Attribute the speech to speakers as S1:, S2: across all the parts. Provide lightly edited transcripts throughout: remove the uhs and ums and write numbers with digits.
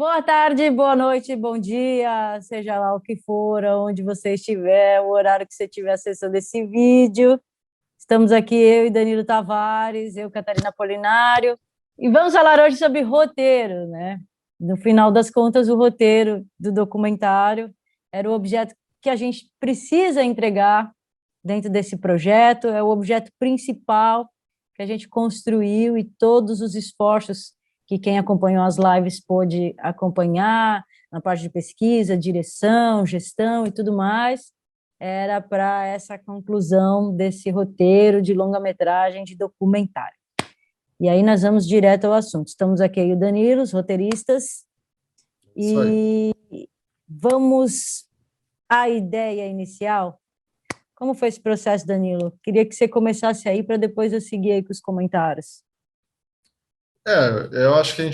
S1: Boa tarde, boa noite, bom dia, seja lá o que for, onde você estiver, o horário que você estiver acessando esse vídeo. Estamos aqui, eu e Danilo Tavares, eu, Catarina Polinário, e vamos falar hoje sobre roteiro, né? No final das contas, o roteiro do documentário era o objeto que a gente precisa entregar dentro desse projeto, é o objeto principal que a gente construiu e todos os esforços que quem acompanhou as lives pôde acompanhar, na parte de pesquisa, direção, gestão e tudo mais, era para essa conclusão desse roteiro de longa-metragem de documentário. E aí nós vamos direto ao assunto. Estamos aqui, o Danilo, os roteiristas,
S2: Isso aí.
S1: e vamos à ideia inicial. Como foi esse processo, Danilo? Queria que você começasse aí para depois eu seguir aí com os comentários.
S2: Eu acho que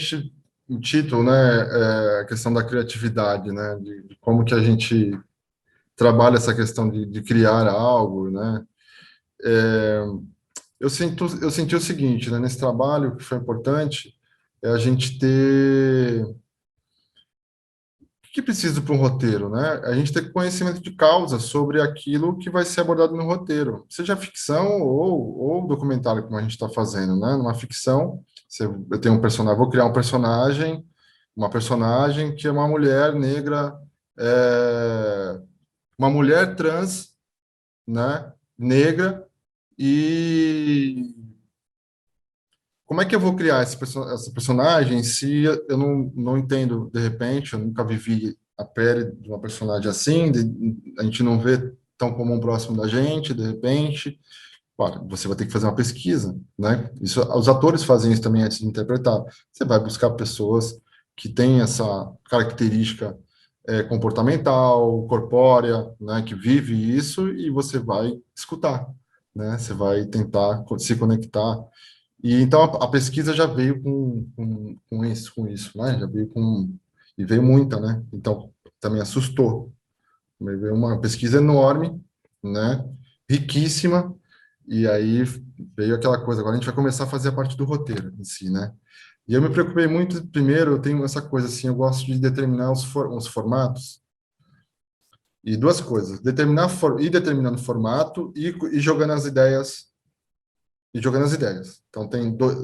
S2: o título, né, é a questão da criatividade, né, de como que a gente trabalha essa questão de criar algo, né. É, eu senti o seguinte, né, nesse trabalho, o que foi importante é a gente ter o que precisa para um roteiro, né? A gente ter conhecimento de causa sobre aquilo que vai ser abordado no roteiro, seja ficção ou documentário, como a gente está fazendo, né? Numa ficção, eu tenho um personagem, vou criar um personagem, uma personagem que é uma mulher negra, é, uma mulher trans, né? Negra, e como é que eu vou criar essa personagem se eu não entendo, de repente, eu nunca vivi a pele de uma personagem assim, a gente não vê tão comum próximo da gente, de repente, claro, você vai ter que fazer uma pesquisa, né? Isso, os atores fazem isso também antes de interpretar. Você vai buscar pessoas que têm essa característica comportamental, corpórea, né? Que vive isso e você vai escutar, né? Você vai tentar se conectar e então a pesquisa já veio com isso, né? Já veio e veio muita, né? Então também assustou. Veio uma pesquisa enorme, né? Riquíssima, e aí veio aquela coisa. Agora a gente vai começar a fazer a parte do roteiro em si, né? E eu me preocupei muito, primeiro, eu tenho essa coisa assim, eu gosto de determinar os formatos, e duas coisas, ir determinando o formato e jogando as ideias Então,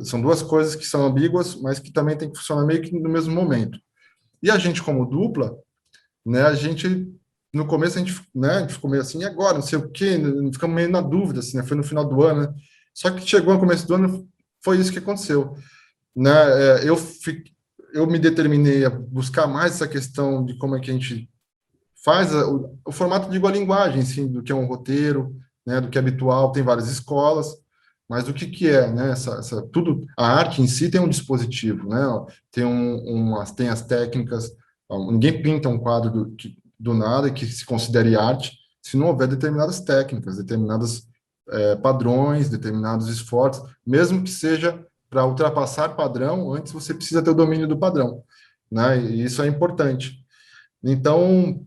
S2: são duas coisas que são ambíguas, mas que também tem que funcionar meio que no mesmo momento. E a gente, como dupla, né, no começo, a gente ficou meio assim, e agora, não sei o quê, ficamos meio na dúvida, assim, né, foi no final do ano, né? Só que chegou no começo do ano, foi isso que aconteceu, né? Eu me determinei a buscar mais essa questão de como é que a gente faz o formato, digo, a linguagem, assim, do que é um roteiro, né, do que é habitual, tem várias escolas, mas o que é, né, tudo, a arte em si tem um dispositivo, né, tem as técnicas, ninguém pinta um quadro do nada que se considere arte, se não houver determinadas técnicas, determinados padrões, determinados esforços, mesmo que seja para ultrapassar padrão, antes você precisa ter o domínio do padrão, né, e isso é importante. Então,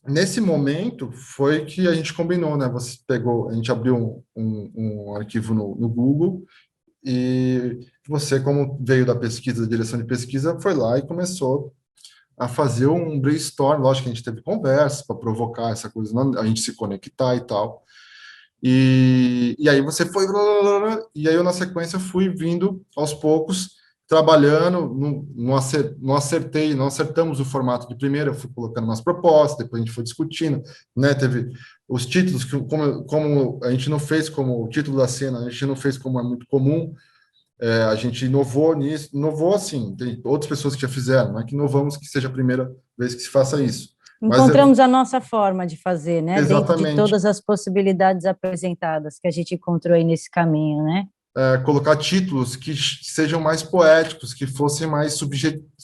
S2: nesse momento foi que a gente combinou, né? A gente abriu um arquivo no Google e você, como veio da pesquisa, da direção de pesquisa, foi lá e começou a fazer um brainstorm. Lógico que a gente teve conversas para provocar essa coisa, a gente se conectar e tal. E aí você foi, e aí eu na sequência fui vindo aos poucos, trabalhando, não acertamos o formato de primeira, eu fui colocando umas propostas, depois a gente foi discutindo, né, teve os títulos, como a gente não fez como o título da cena, a gente não fez como é muito comum, a gente inovou nisso, inovou assim, tem outras pessoas que já fizeram, não é que inovamos que seja a primeira vez que se faça isso, mas
S1: Encontramos a nossa forma de fazer, né? Dentro de
S2: exatamente,
S1: todas as possibilidades apresentadas que a gente encontrou aí nesse caminho, né?
S2: colocar títulos que sejam mais poéticos, que fossem mais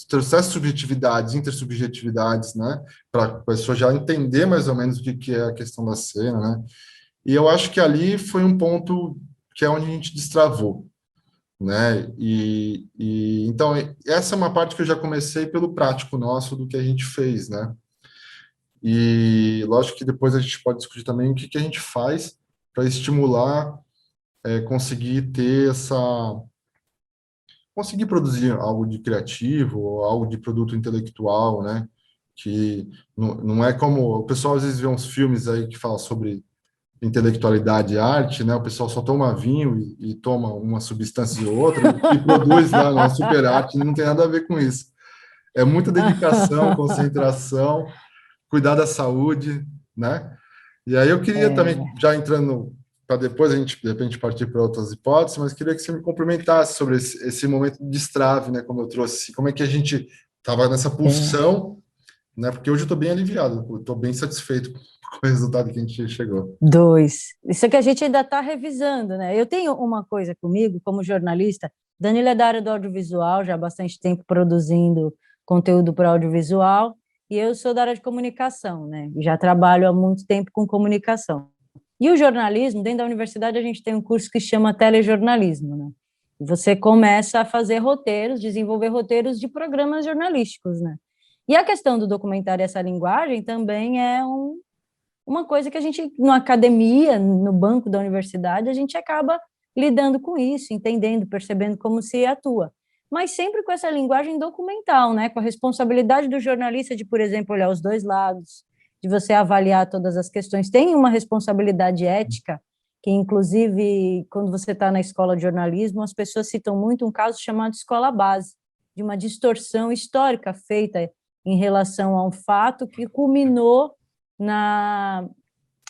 S2: trouxessem subjetividades, intersubjetividades, né? Para a pessoa já entender mais ou menos o que é a questão da cena, né? E eu acho que ali foi um ponto que é onde a gente destravou, né? Então essa é uma parte que eu já comecei pelo prático nosso do que a gente fez, né? E lógico que depois a gente pode discutir também o que a gente faz para estimular, conseguir ter conseguir produzir algo de criativo, ou algo de produto intelectual, né? Que não é como o pessoal às vezes vê uns filmes aí que falam sobre intelectualidade e arte, né? O pessoal só toma vinho e toma uma substância ou outra e produz lá uma super arte, não tem nada a ver com isso. É muita dedicação, concentração, cuidar da saúde, né? E aí eu queria também,
S1: É,
S2: já entrando para depois a gente, de repente, partir para outras hipóteses, mas queria que você me complementasse sobre esse momento de destrave, né? Como eu trouxe, como é que a gente estava nessa
S1: é.
S2: pulsão, né? Porque hoje eu estou bem aliviado, estou bem satisfeito com o resultado que a gente chegou.
S1: Dois. Isso que a gente ainda está revisando, né? Eu tenho uma coisa comigo, como jornalista, Danilo é da área do audiovisual, já há bastante tempo produzindo conteúdo para audiovisual, e eu sou da área de comunicação, né? Já trabalho há muito tempo com comunicação. E o jornalismo, dentro da universidade, a gente tem um curso que chama telejornalismo, né? Você começa a fazer roteiros, desenvolver roteiros de programas jornalísticos, né? E a questão do documentário e essa linguagem também é uma coisa que a gente, na academia, no banco da universidade, a gente acaba lidando com isso, entendendo, percebendo como se atua. Mas sempre com essa linguagem documental, né? Com a responsabilidade do jornalista de, por exemplo, olhar os dois lados, de você avaliar todas as questões. Tem uma responsabilidade ética, que inclusive, quando você está na escola de jornalismo, as pessoas citam muito um caso chamado escola base, de uma distorção histórica feita em relação a um fato que culminou na,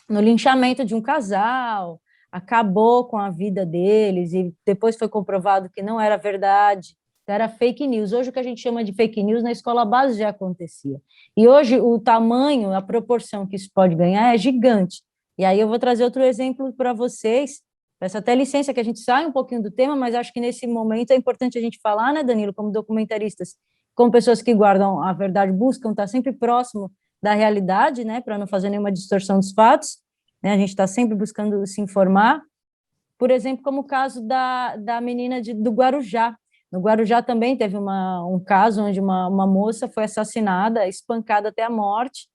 S1: no linchamento de um casal, acabou com a vida deles e depois foi comprovado que não era verdade, era fake news. Hoje o que a gente chama de fake news na escola base já acontecia. E hoje o tamanho, a proporção que isso pode ganhar é gigante. E aí eu vou trazer outro exemplo para vocês. Peço até licença que a gente sai um pouquinho do tema, mas acho que nesse momento é importante a gente falar, né, Danilo, como documentaristas, como pessoas que guardam a verdade, buscam estar sempre próximo da realidade, né, para não fazer nenhuma distorção dos fatos, né, a gente está sempre buscando se informar, por exemplo, como o caso da menina do Guarujá. No Guarujá também teve um caso onde uma moça foi assassinada, espancada até a morte,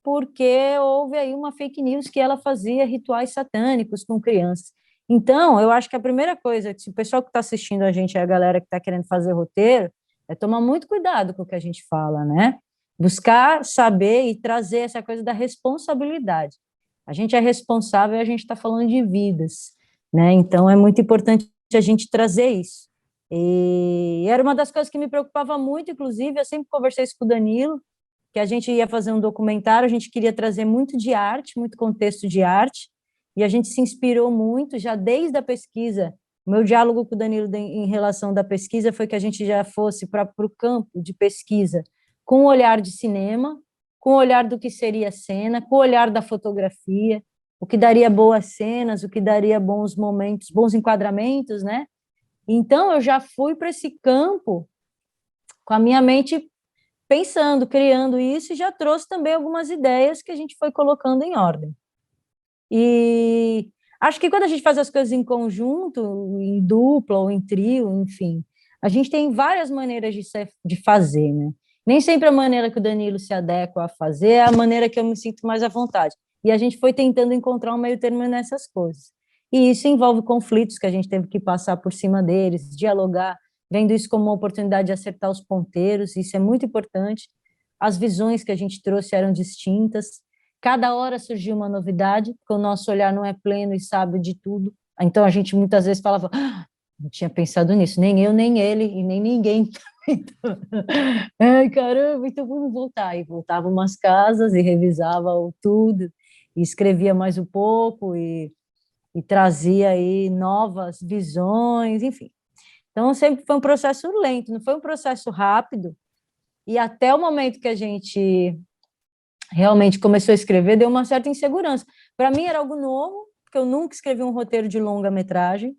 S1: porque houve aí uma fake news que ela fazia rituais satânicos com crianças. Então, eu acho que a primeira coisa, se o pessoal que está assistindo a gente, é a galera que está querendo fazer roteiro, é tomar muito cuidado com o que a gente fala, né? Buscar saber e trazer essa coisa da responsabilidade. A gente é responsável e a gente está falando de vidas, né? Então, é muito importante a gente trazer isso. E era uma das coisas que me preocupava muito, inclusive, eu sempre conversei isso com o Danilo, que a gente ia fazer um documentário, a gente queria trazer muito de arte, muito contexto de arte, e a gente se inspirou muito, já desde a pesquisa. O meu diálogo com o Danilo em relação da pesquisa foi que a gente já fosse para o campo de pesquisa com o olhar de cinema, com o olhar do que seria cena, com o olhar da fotografia, o que daria boas cenas, o que daria bons momentos, bons enquadramentos, né? Então, eu já fui para esse campo com a minha mente pensando, criando isso, e já trouxe também algumas ideias que a gente foi colocando em ordem. E acho que quando a gente faz as coisas em conjunto, em dupla ou em trio, enfim, a gente tem várias maneiras de fazer, né? Nem sempre a maneira que o Danilo se adequa a fazer é a maneira que eu me sinto mais à vontade. E a gente foi tentando encontrar um meio termo nessas coisas. E isso envolve conflitos que a gente teve que passar por cima deles, dialogar, vendo isso como uma oportunidade de acertar os ponteiros, isso é muito importante. As visões que a gente trouxe eram distintas, cada hora surgia uma novidade, porque o nosso olhar não é pleno e sabe de tudo. Então a gente muitas vezes falava, não tinha pensado nisso, nem eu, nem ele, e nem ninguém. Então, ai, caramba, então vamos voltar. E voltava umas casas e revisava tudo, e escrevia mais um pouco, e trazia aí novas visões, enfim. Então sempre foi um processo lento, não foi um processo rápido, e até o momento que a gente realmente começou a escrever, deu uma certa insegurança. Para mim era algo novo, porque eu nunca escrevi um roteiro de longa-metragem.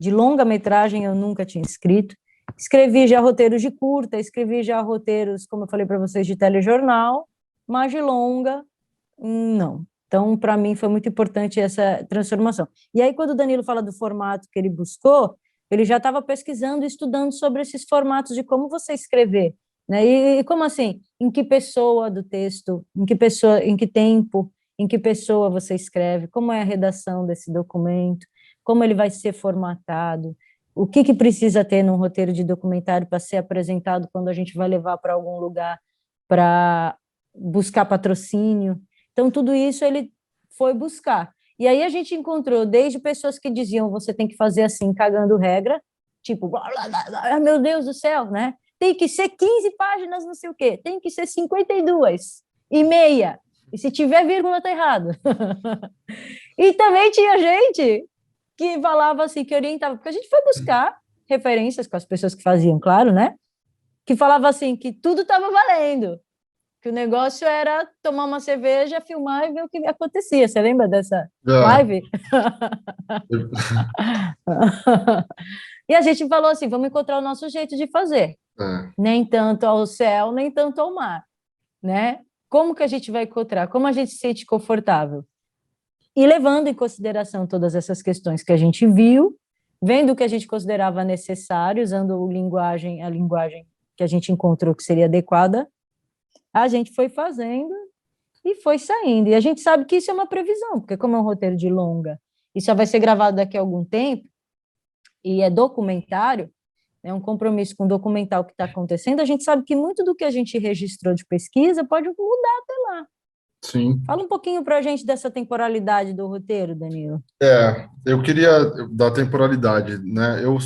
S1: De longa-metragem eu nunca tinha escrito. Escrevi já roteiros de curta, escrevi já roteiros, como eu falei para vocês, de telejornal, mas de longa, não. Então, para mim, foi muito importante essa transformação. E aí, quando o Danilo fala do formato que ele buscou, ele já estava pesquisando e estudando sobre esses formatos de como você escrever, né? E como assim? Em que pessoa do texto, em que pessoa, em que tempo, em que pessoa você escreve, como é a redação desse documento, como ele vai ser formatado, o que que precisa ter num roteiro de documentário para ser apresentado quando a gente vai levar para algum lugar para buscar patrocínio. Então, tudo isso ele foi buscar. E aí a gente encontrou desde pessoas que diziam você tem que fazer assim, cagando regra, tipo, blá, blá, blá, blá, meu Deus do céu, né? Tem que ser 15 páginas, não sei o quê, tem que ser 52 e meia. E se tiver vírgula, tá errado. E também tinha gente que falava assim, que orientava, porque a gente foi buscar referências com as pessoas que faziam, claro, né? Que falava assim, que tudo estava valendo, que o negócio era tomar uma cerveja, filmar e ver o que acontecia. Você lembra dessa
S2: É,
S1: live? E a gente falou assim, vamos encontrar o nosso jeito de fazer.
S2: é.
S1: Nem tanto ao céu, nem tanto ao mar, né? Como que a gente vai encontrar? Como a gente se sente confortável? E levando em consideração todas essas questões que a gente viu, vendo o que a gente considerava necessário, usando a linguagem que a gente encontrou que seria adequada, a gente foi fazendo e foi saindo. E a gente sabe que isso é uma previsão, porque como é um roteiro de longa, e só vai ser gravado daqui a algum tempo, e é documentário, é um compromisso com o documental que está acontecendo, a gente sabe que muito do que a gente registrou de pesquisa pode mudar até lá.
S2: Sim.
S1: Fala um pouquinho para a gente dessa temporalidade do roteiro, Danilo.
S2: Eu queria dar temporalidade, né? Eu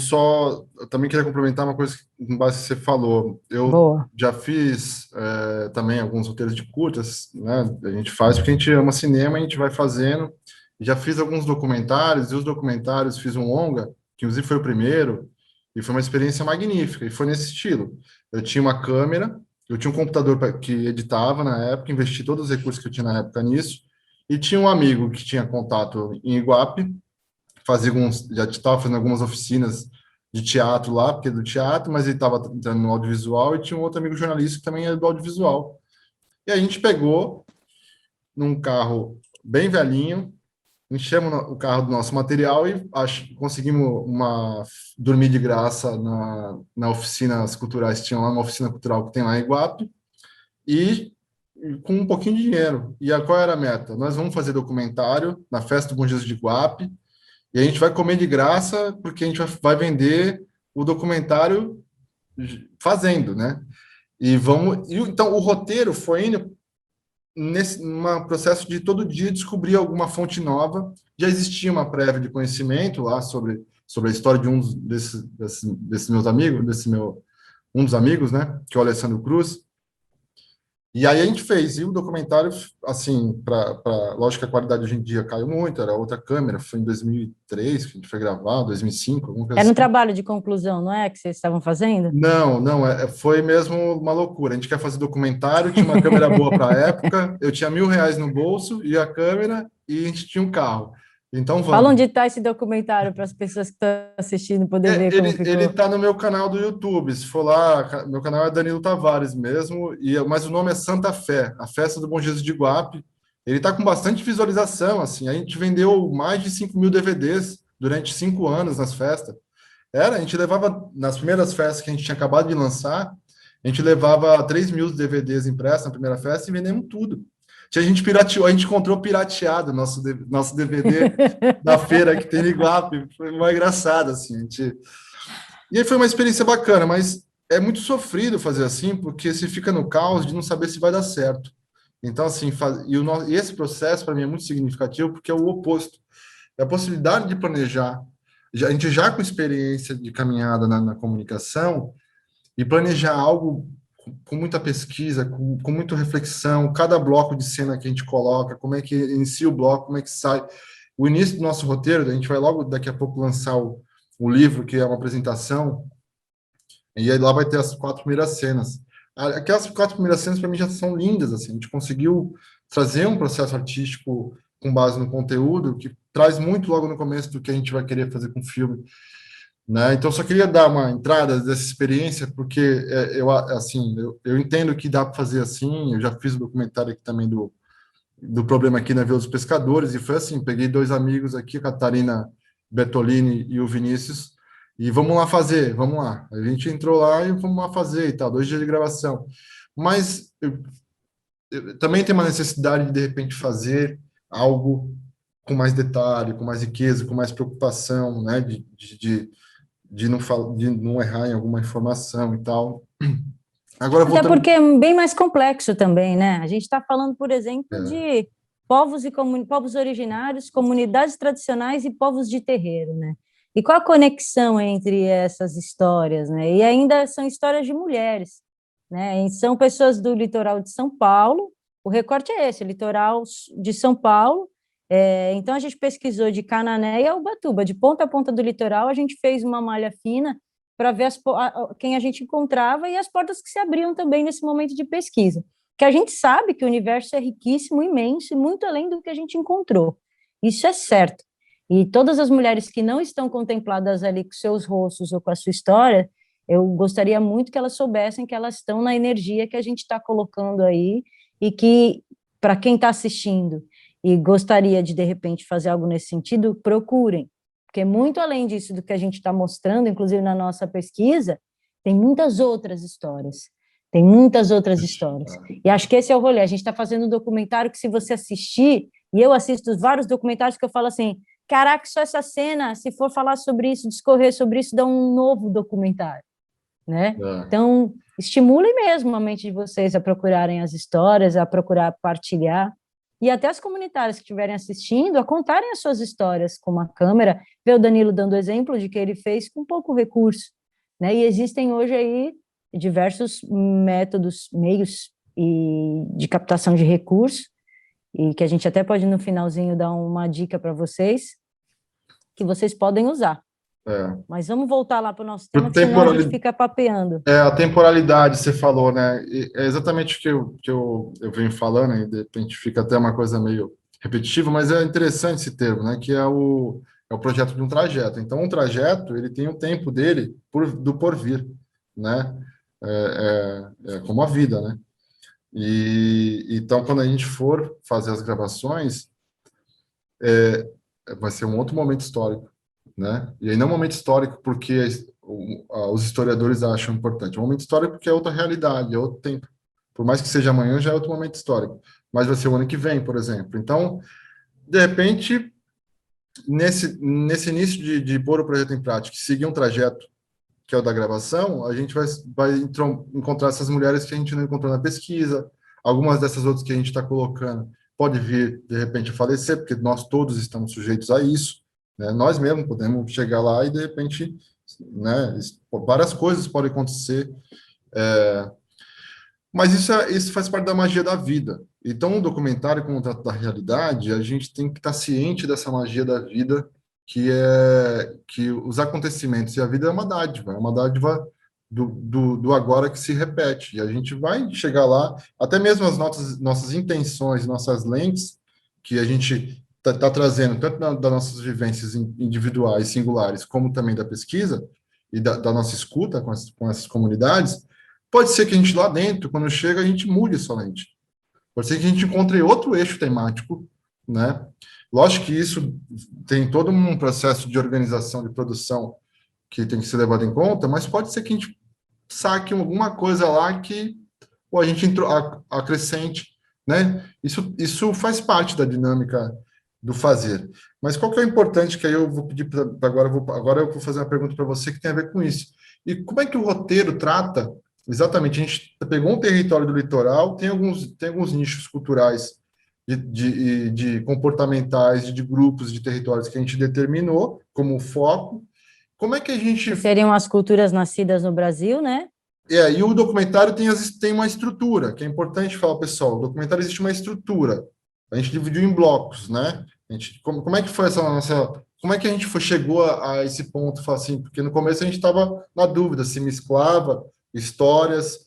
S2: também queria complementar uma coisa com base que você falou. Eu
S1: Boa.
S2: já fiz também alguns roteiros de curtas, né? A gente faz porque a gente ama cinema, a gente vai fazendo. Já fiz alguns documentários, e os documentários fiz um longa, que inclusive foi o primeiro, e foi uma experiência magnífica, e foi nesse estilo. Eu tinha uma câmera, eu tinha um computador que editava na época, investi todos os recursos que eu tinha na época nisso, e tinha um amigo que tinha contato em Iguape, já estava fazendo algumas oficinas de teatro lá, porque é do teatro, mas ele estava entrando no audiovisual, e tinha um outro amigo jornalista que também é do audiovisual. E a gente pegou num carro bem velhinho, enchemos o carro do nosso material e conseguimos dormir de graça na oficinas culturais, tinha lá uma oficina cultural que tem lá em Iguape, e com um pouquinho de dinheiro. E qual era a meta? Nós vamos fazer documentário na festa do Bom Jesus de Iguape, e a gente vai comer de graça, porque a gente vai vender o documentário fazendo, né? Então, o roteiro foi indo nesse processo de todo dia descobrir alguma fonte nova. Já existia uma prévia de conhecimento lá sobre a história de desses meus amigos, um dos amigos, né? Que é o Alessandro Cruz. E aí a gente fez, e o documentário, assim, lógico que a qualidade hoje em dia caiu muito, era outra câmera, foi em 2003 que a gente foi gravar, 2005, alguma coisa
S1: Era um
S2: assim.
S1: trabalho de conclusão, não é, que vocês estavam fazendo?
S2: Não, não, foi mesmo uma loucura. A gente quer fazer documentário, tinha uma câmera boa para a época, eu tinha R$ 1.000 no bolso e a câmera, e a gente tinha um carro. Então
S1: Fala
S2: vamos.
S1: onde está esse documentário para as pessoas que estão assistindo poder ver como
S2: Ele
S1: ficou.
S2: tá no meu canal do YouTube. Se for lá, meu canal é Danilo Tavares mesmo, mas o nome é Santa Fé, a festa do Bom Jesus de Iguape. Ele tá com bastante visualização, assim. A gente vendeu mais de 5.000 DVDs durante 5 anos nas festas. A gente levava, nas primeiras festas que a gente tinha acabado de lançar, a gente levava 3.000 DVDs impressos na primeira festa e vendemos tudo. A gente pirateou, a gente encontrou pirateado nosso DVD da feira que tem em Iguape. Foi mais engraçado, assim. E aí foi uma experiência bacana, mas é muito sofrido fazer assim, porque você fica no caos de não saber se vai dar certo. Então, assim, e esse processo para mim é muito significativo, porque é o oposto. É a possibilidade de planejar. A gente já com experiência de caminhada na comunicação, e planejar algo com muita pesquisa, com muita reflexão, cada bloco de cena que a gente coloca, como é que inicia o bloco, como é que sai. O início do nosso roteiro, a gente vai logo daqui a pouco lançar o livro, que é uma apresentação, e aí lá vai ter as 4 primeiras cenas. Aquelas 4 primeiras cenas, para mim, já são lindas, assim, a gente conseguiu trazer um processo artístico com base no conteúdo, que traz muito logo no começo do que a gente vai querer fazer com o filme, né? Então, só queria dar uma entrada dessa experiência, porque eu entendo que dá para fazer assim. Eu já fiz um documentário aqui também do problema aqui na Vila dos Pescadores, e foi assim: peguei 2 amigos aqui, a Catarina Bertolini e o Vinícius, e vamos lá fazer, vamos lá. A gente entrou lá e vamos lá fazer e tal, 2 dias de gravação. Mas eu também tenho uma necessidade de repente, fazer algo com mais detalhe, com mais riqueza, com mais preocupação, né? de não errar em alguma informação e tal. Agora,
S1: Até
S2: voltando...
S1: porque é bem mais complexo também, né? A gente está falando, por exemplo, de povos e povos originários, comunidades tradicionais e povos de terreiro, né? E qual a conexão entre essas histórias, né? E ainda são histórias de mulheres, né? E são pessoas do litoral de São Paulo. O recorte é esse, litoral de São Paulo. Então a gente pesquisou de Canané a Ubatuba, de ponta a ponta do litoral. A gente fez uma malha fina para ver quem a gente encontrava e as portas que se abriam também nesse momento de pesquisa. Que a gente sabe que o universo é riquíssimo, imenso e muito além do que a gente encontrou. Isso é certo. E todas as mulheres que não estão contempladas ali com seus rostos ou com a sua história, eu gostaria muito que elas soubessem que elas estão na energia que a gente está colocando aí e que, para quem está assistindo e gostaria de repente, fazer algo nesse sentido, procurem. Porque muito além disso do que a gente está mostrando, inclusive na nossa pesquisa, tem muitas outras histórias. Tem muitas outras histórias. E acho que esse é o rolê. A gente está fazendo um documentário que, se você assistir, e eu assisto vários documentários que eu falo assim, caraca, só essa cena, se for falar sobre isso, discorrer sobre isso, dá um novo documentário, né? Então, estimule mesmo a mente de vocês a procurarem as histórias, a procurar partilhar, e até as comunitárias que estiverem assistindo, a contarem as suas histórias com uma câmera, ver o Danilo dando exemplo de que ele fez com pouco recurso, né? E existem hoje aí diversos métodos, meios de captação de recursos, e que a gente até pode no finalzinho dar uma dica para vocês, que vocês podem usar. Mas vamos voltar lá para o nosso tema, que senão a gente fica papeando.
S2: A temporalidade, você falou, né? É exatamente o que eu venho falando, e de repente fica até uma coisa meio repetitiva, mas é interessante esse termo, né? Que é o projeto de um trajeto. Então, um trajeto, ele tem o tempo dele do porvir, né? É como a vida, né? E então, quando a gente for fazer as gravações, vai ser um outro momento histórico, né? E aí não é um momento histórico porque os historiadores acham importante. É um momento histórico porque é outra realidade, é outro tempo. Por mais que seja amanhã, já é outro momento histórico. Mas vai ser o ano que vem, por exemplo. Então, de repente, nesse início de pôr o projeto em prática, seguir um trajeto que é o da gravação, a gente vai encontrar essas mulheres que a gente não encontrou na pesquisa, algumas dessas outras que a gente está colocando pode vir, de repente, a falecer, porque nós todos estamos sujeitos a isso, né? Nós mesmos podemos chegar lá e, de repente, né, várias coisas podem acontecer, mas isso faz parte da magia da vida. Então, um documentário como o Trato da Realidade, a gente tem que estar ciente dessa magia da vida, que é que os acontecimentos e a vida é uma dádiva do agora que se repete. E a gente vai chegar lá, até mesmo as nossas intenções, nossas lentes, que a gente está trazendo, tanto das nossas vivências individuais, singulares, como também da pesquisa e da nossa escuta com essas comunidades. Pode ser que a gente lá dentro, quando chega, a gente mude essa lente. Pode ser que a gente encontre outro eixo temático, né? Lógico que isso tem todo um processo de organização, de produção que tem que ser levado em conta, mas pode ser que a gente saque alguma coisa lá que ou a gente acrescente, né? Isso faz parte da dinâmica do fazer. Mas qual que é o importante, que aí eu vou pedir para agora eu vou fazer uma pergunta para você que tem a ver com isso. E como é que o roteiro trata exatamente? A gente pegou um território do litoral, tem alguns nichos culturais de comportamentais, de grupos, de territórios que a gente determinou como foco. Como é que a gente...
S1: Que seriam as culturas nascidas no Brasil, né?
S2: E o documentário tem uma estrutura, que é importante falar, pessoal, o documentário existe uma estrutura, a gente dividiu em blocos, né? Como é que foi essa nossa... Como é que a gente chegou a esse ponto, assim, porque no começo a gente estava na dúvida, se mesclava histórias,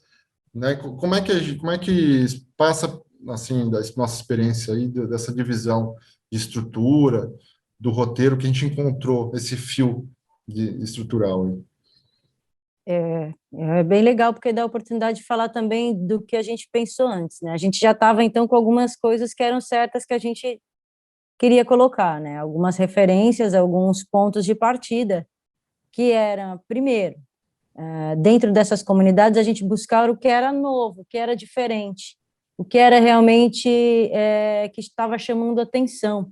S2: né? Como é que passa, assim, da nossa experiência aí, dessa divisão de estrutura, do roteiro, que a gente encontrou esse fio estrutural aí?
S1: É bem legal, porque dá a oportunidade de falar também do que a gente pensou antes, né? A gente já estava, então, com algumas coisas que eram certas que a gente queria colocar, né? Algumas referências, alguns pontos de partida, que era, primeiro, dentro dessas comunidades, a gente buscar o que era novo, o que era diferente, o que era realmente que estava chamando atenção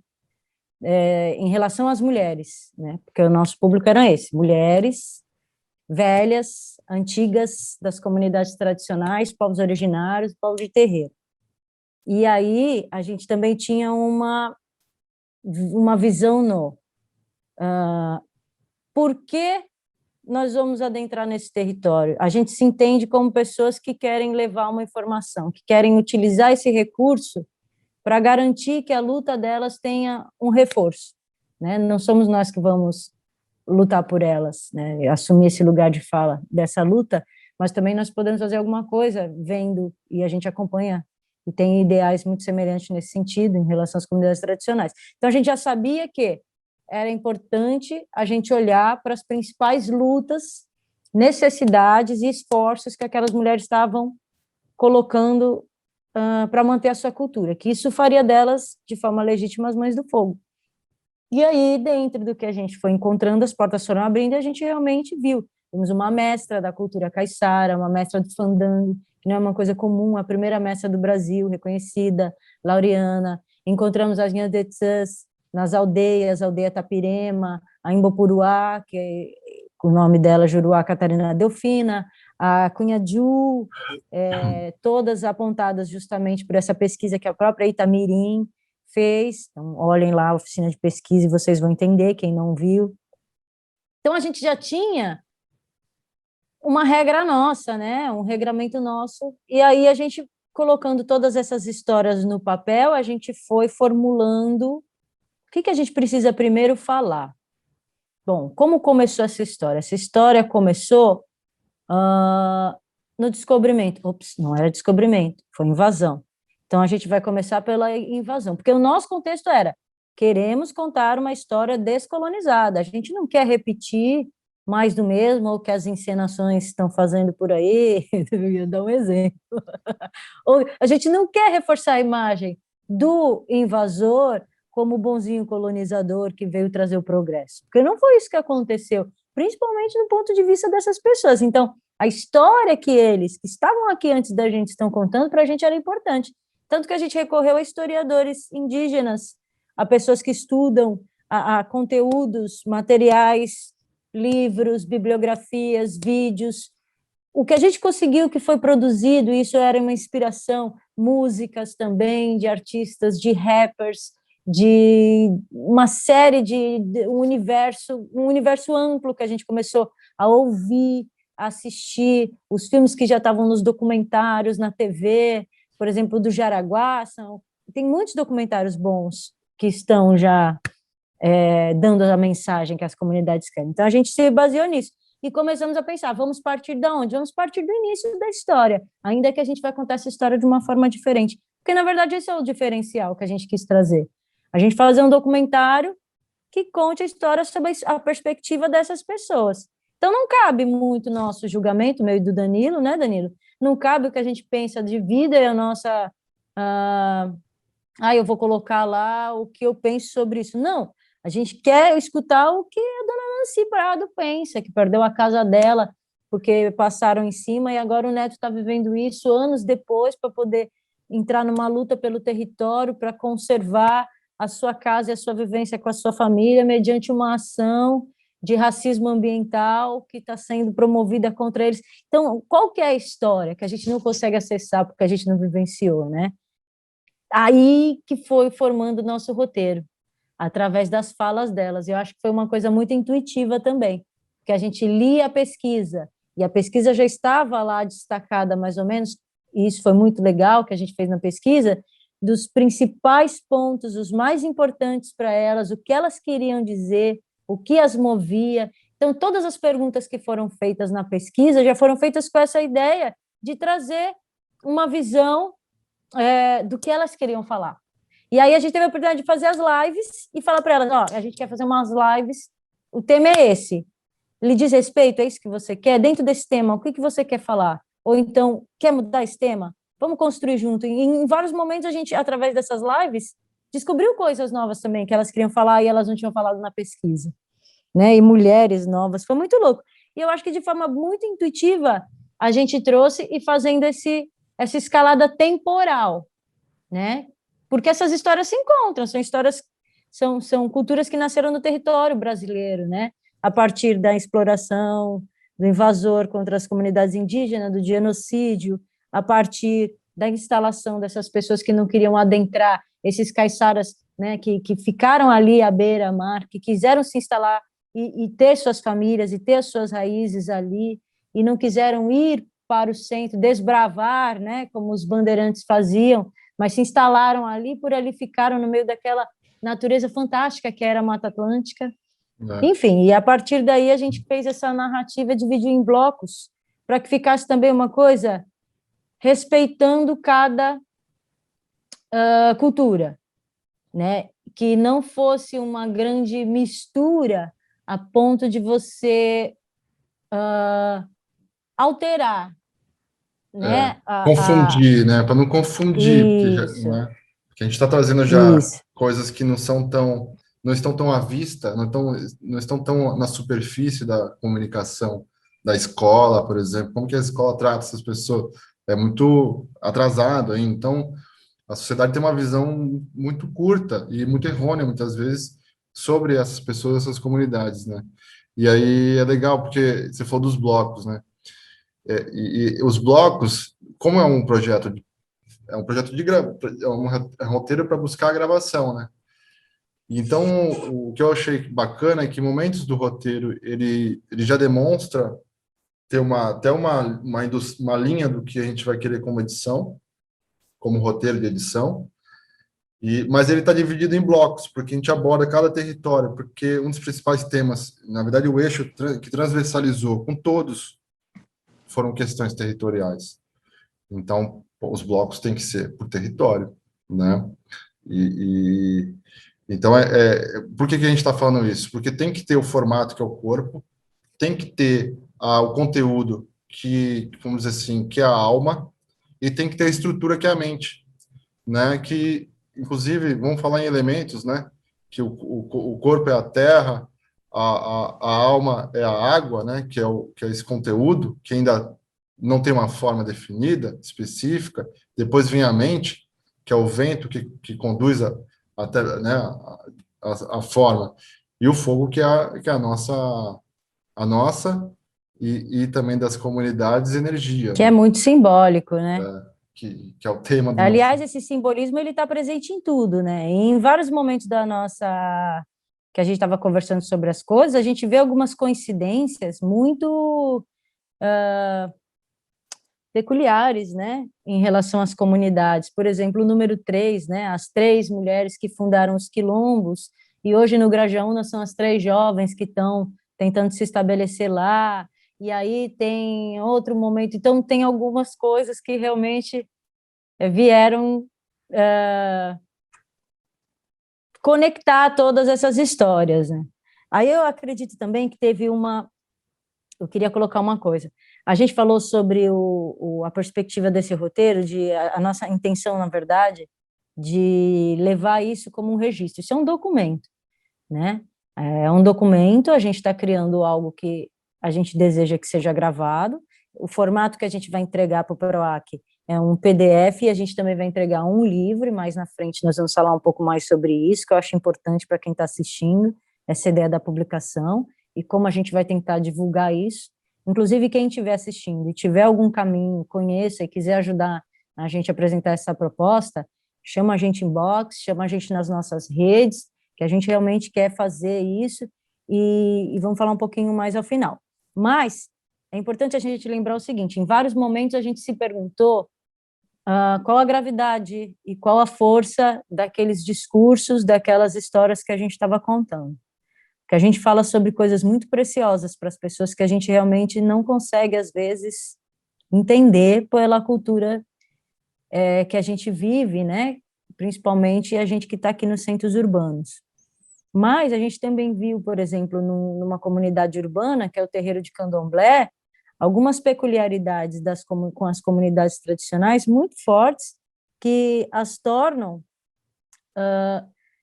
S1: em relação às mulheres, né? Porque o nosso público era esse, mulheres velhas, antigas, das comunidades tradicionais, povos originários, povos de terreiro. E aí a gente também tinha uma visão no por que nós vamos adentrar nesse território. A gente se entende como pessoas que querem levar uma informação, que querem utilizar esse recurso para garantir que a luta delas tenha um reforço, né? Não somos nós que vamos lutar por elas, né? Assumir esse lugar de fala dessa luta, mas também nós podemos fazer alguma coisa vendo, e a gente acompanha, e tem ideais muito semelhantes nesse sentido, em relação às comunidades tradicionais. Então, a gente já sabia que era importante a gente olhar para as principais lutas, necessidades e esforços que aquelas mulheres estavam colocando para manter a sua cultura, que isso faria delas, de forma legítima, as mães do fogo. E aí, dentro do que a gente foi encontrando, as portas foram abrindo e a gente realmente viu. Temos uma mestra da cultura caiçara, uma mestra do fandango, que não é uma coisa comum, a primeira mestra do Brasil, reconhecida, laureana. Encontramos as Nhandetzãs nas aldeias, a aldeia Tapirema, a Imbopuruá, que é, o nome dela, Juruá Catarina Delfina, a Cunhaju, todas apontadas justamente por essa pesquisa que a própria Itamirim fez. Então, olhem lá a oficina de pesquisa e vocês vão entender, quem não viu. Então, a gente já tinha uma regra nossa, né? Um regramento nosso, e aí a gente, colocando todas essas histórias no papel, a gente foi formulando o que a gente precisa primeiro falar. Bom, como começou essa história? Essa história começou no descobrimento. Ops, não era descobrimento, foi invasão. Então, a gente vai começar pela invasão, porque o nosso contexto era: queremos contar uma história descolonizada, a gente não quer repetir mais do mesmo, ou que as encenações estão fazendo por aí, eu ia dar um exemplo. Ou a gente não quer reforçar a imagem do invasor como o bonzinho colonizador que veio trazer o progresso, porque não foi isso que aconteceu, principalmente do ponto de vista dessas pessoas. Então, a história que eles, que estavam aqui antes da gente, estão contando, para a gente era importante. Tanto que a gente recorreu a historiadores indígenas, a pessoas que estudam a conteúdos, materiais, livros, bibliografias, vídeos. O que a gente conseguiu que foi produzido, isso era uma inspiração, músicas também, de artistas, de rappers, de uma série de um universo amplo que a gente começou a ouvir, a assistir, os filmes que já estavam nos documentários, na TV, por exemplo, do Jaraguá, tem muitos documentários bons que estão já dando a mensagem que as comunidades querem. Então, a gente se baseou nisso. E começamos a pensar, vamos partir de onde? Vamos partir do início da história, ainda que a gente vai contar essa história de uma forma diferente. Porque, na verdade, esse é o diferencial que a gente quis trazer. A gente fazer um documentário que conte a história sob a perspectiva dessas pessoas. Então, não cabe muito nosso julgamento, meu e do Danilo, né, Danilo? Não cabe o que a gente pensa de vida e a nossa... eu vou colocar lá o que eu penso sobre isso. Não, a gente quer escutar o que a dona Nancy Prado pensa, que perdeu a casa dela porque passaram em cima e agora o neto está vivendo isso anos depois para poder entrar numa luta pelo território, para conservar a sua casa e a sua vivência com a sua família mediante uma ação de racismo ambiental que está sendo promovida contra eles. Então, qual que é a história que a gente não consegue acessar porque a gente não vivenciou, né? Aí que foi formando o nosso roteiro, através das falas delas. Eu acho que foi uma coisa muito intuitiva também, porque a gente lia a pesquisa, e a pesquisa já estava lá destacada mais ou menos, e isso foi muito legal que a gente fez na pesquisa, dos principais pontos, os mais importantes para elas, o que elas queriam dizer, o que as movia. Então, todas as perguntas que foram feitas na pesquisa já foram feitas com essa ideia de trazer uma visão do que elas queriam falar. E aí a gente teve a oportunidade de fazer as lives e falar para elas, a gente quer fazer umas lives, o tema é esse, lhe diz respeito, é isso que você quer? Dentro desse tema, o que você quer falar? Ou então, quer mudar esse tema? Vamos construir junto. E em vários momentos a gente, através dessas lives, descobriu coisas novas também que elas queriam falar e elas não tinham falado na pesquisa, né? E mulheres novas, foi muito louco. E eu acho que de forma muito intuitiva a gente trouxe e fazendo essa escalada temporal, né? Porque essas histórias se encontram, são histórias, são culturas que nasceram no território brasileiro, né? A partir da exploração, do invasor contra as comunidades indígenas, do genocídio, a partir da instalação dessas pessoas que não queriam adentrar, esses caiçaras, né, que ficaram ali à beira-mar, que quiseram se instalar e ter suas famílias e ter as suas raízes ali, e não quiseram ir para o centro, desbravar, né, como os bandeirantes faziam, mas se instalaram ali, por ali ficaram no meio daquela natureza fantástica que era a Mata Atlântica. Enfim, e a partir daí a gente fez essa narrativa, dividir em blocos, para que ficasse também uma coisa respeitando cada cultura, né? Que não fosse uma grande mistura a ponto de você alterar, né?
S2: Confundir, né? Para não confundir, porque,
S1: Isso,
S2: né? Porque a gente está trazendo já
S1: isso.
S2: coisas que não estão tão à vista, não estão tão na superfície da comunicação da escola, por exemplo. Como que a escola trata essas pessoas? É muito atrasado ainda. Então, a sociedade tem uma visão muito curta e muito errônea, muitas vezes, sobre essas pessoas, essas comunidades, né? E aí é legal, porque você falou dos blocos, né? E os blocos, como é um projeto é um roteiro para buscar a gravação, né? Então, o que eu achei bacana é que momentos do roteiro ele já demonstra ter até uma linha do que a gente vai querer como edição, como roteiro de edição, mas ele está dividido em blocos, porque a gente aborda cada território, porque um dos principais temas, na verdade, o eixo que transversalizou com todos foram questões territoriais. Então, os blocos têm que ser por território, né? E, então, por que que a gente está falando isso? Porque tem que ter o formato que é o corpo, tem que ter o conteúdo que, vamos dizer assim, que é a alma, e tem que ter a estrutura que é a mente, né? Que, inclusive, vamos falar em elementos, né? Que o corpo é a terra, a alma é a água, né? Que é esse conteúdo, que ainda não tem uma forma definida, específica. Depois vem a mente, que é o vento que conduz até, né, a forma. E o fogo, que é a nossa e também das comunidades, energia,
S1: Que é
S2: né?
S1: muito simbólico, né?
S2: Que é o tema do nosso.
S1: Aliás, esse simbolismo ele está presente em tudo, né? Em vários momentos da nossa que a gente estava conversando sobre as coisas, a gente vê algumas coincidências muito peculiares, né, em relação às comunidades. Por exemplo, o número 3, né, as 3 mulheres que fundaram os quilombos, e hoje no Grajaúna são as 3 jovens que estão tentando se estabelecer lá, e aí tem outro momento, então tem algumas coisas que realmente vieram conectar todas essas histórias, né? Aí eu acredito também que teve eu queria colocar uma coisa. A gente falou sobre a perspectiva desse roteiro, a nossa intenção, na verdade, de levar isso como um registro. Isso é um documento, né? É um documento, a gente está criando algo que a gente deseja que seja gravado. O formato que a gente vai entregar para o PROAC é um PDF e a gente também vai entregar um livro, e mais na frente nós vamos falar um pouco mais sobre isso, que eu acho importante para quem está assistindo, essa ideia da publicação e como a gente vai tentar divulgar isso. Inclusive, quem estiver assistindo e tiver algum caminho, conheça e quiser ajudar a gente a apresentar essa proposta, chama a gente em box, chama a gente nas nossas redes, que a gente realmente quer fazer isso, e vamos falar um pouquinho mais ao final. Mas é importante a gente lembrar o seguinte, em vários momentos a gente se perguntou qual a gravidade e qual a força daqueles discursos, daquelas histórias que a gente estava contando. Que a gente fala sobre coisas muito preciosas para as pessoas que a gente realmente não consegue, às vezes, entender pela cultura que a gente vive, né? Principalmente a gente que está aqui nos centros urbanos. Mas a gente também viu, por exemplo, numa comunidade urbana, que é o terreiro de Candomblé, algumas peculiaridades com as comunidades tradicionais muito fortes, que as tornam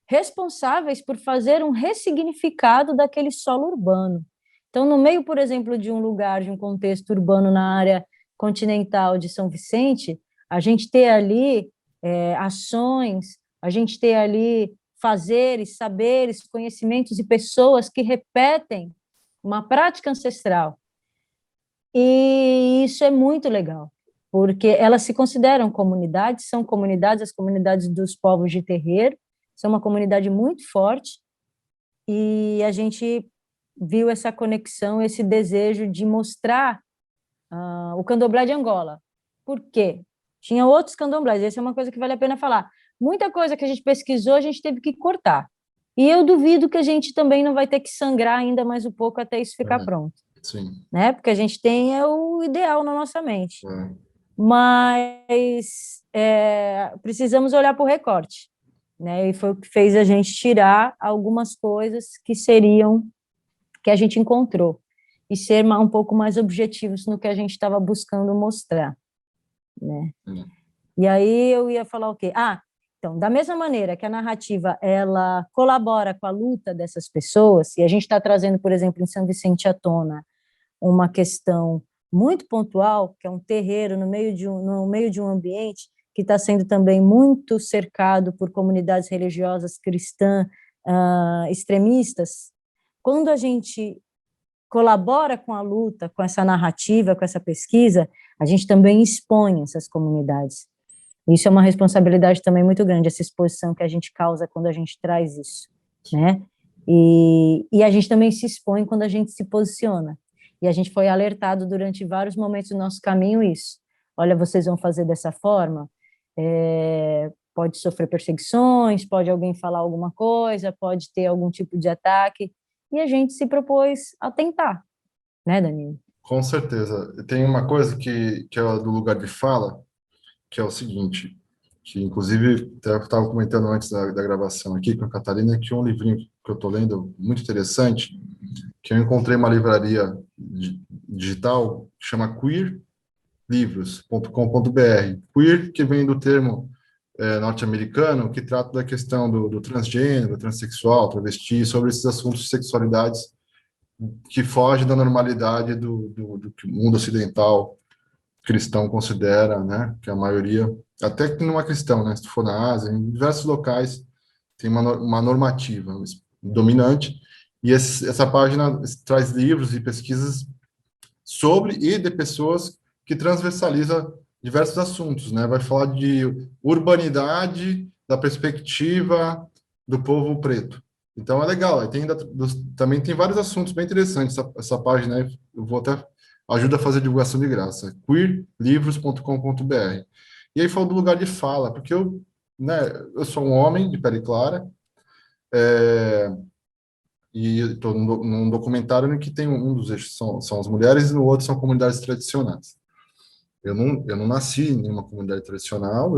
S1: responsáveis por fazer um ressignificado daquele solo urbano. Então, no meio, por exemplo, de um lugar, de um contexto urbano na área continental de São Vicente, a gente ter ali ações, a gente ter ali fazeres, saberes, conhecimentos e pessoas que repetem uma prática ancestral. E isso é muito legal, porque elas se consideram comunidades, são comunidades, as comunidades dos povos de terreiro, são uma comunidade muito forte, e a gente viu essa conexão, esse desejo de mostrar o candomblé de Angola. Por quê? Tinha outros candomblés, essa é uma coisa que vale a pena falar. Muita coisa que a gente pesquisou, a gente teve que cortar. E eu duvido que a gente também não vai ter que sangrar ainda mais um pouco até isso ficar pronto.
S2: Sim.
S1: Né? Porque a gente tem o ideal na nossa mente.
S2: É.
S1: Mas precisamos olhar para o recorte. Né? E foi o que fez a gente tirar algumas coisas que a gente encontrou e ser um pouco mais objetivos no que a gente estava buscando mostrar, né? E aí eu ia falar o quê? Então, da mesma maneira que a narrativa ela colabora com a luta dessas pessoas, e a gente está trazendo, por exemplo, em São Vicente à tona, uma questão muito pontual, que é um terreiro no meio de um ambiente que está sendo também muito cercado por comunidades religiosas cristãs extremistas. Quando a gente colabora com a luta, com essa narrativa, com essa pesquisa, a gente também expõe essas comunidades. Isso é uma responsabilidade também muito grande, essa exposição que a gente causa quando a gente traz isso, né? E a gente também se expõe quando a gente se posiciona. E a gente foi alertado durante vários momentos do nosso caminho isso. Olha, vocês vão fazer dessa forma, pode sofrer perseguições, pode alguém falar alguma coisa, pode ter algum tipo de ataque, e a gente se propôs a tentar, né, Danilo?
S2: Com certeza. Tem uma coisa que é do lugar de fala, que é o seguinte, que inclusive eu estava comentando antes da gravação aqui com a Catarina, que um livrinho que eu estou lendo muito interessante, que eu encontrei uma livraria digital, que chama queerlivros.com.br. Queer, que vem do termo norte-americano, que trata da questão do transgênero, transexual, travesti, sobre esses assuntos de sexualidades que fogem da normalidade do que o mundo ocidental cristão considera, né, que a maioria, até que não é cristão, né, se tu for na Ásia, em diversos locais, tem uma normativa dominante, e essa página traz livros e pesquisas sobre e de pessoas que transversaliza diversos assuntos, né, vai falar de urbanidade da perspectiva do povo preto. Então é legal, também tem vários assuntos bem interessantes, essa página aí, eu vou até ajuda a fazer divulgação de graça, queerlivros.com.br. E aí falou do lugar de fala, porque eu sou um homem de pele clara, e estou num documentário em que tem um dos eixos são as mulheres e no outro são comunidades tradicionais. Eu não nasci em nenhuma comunidade tradicional,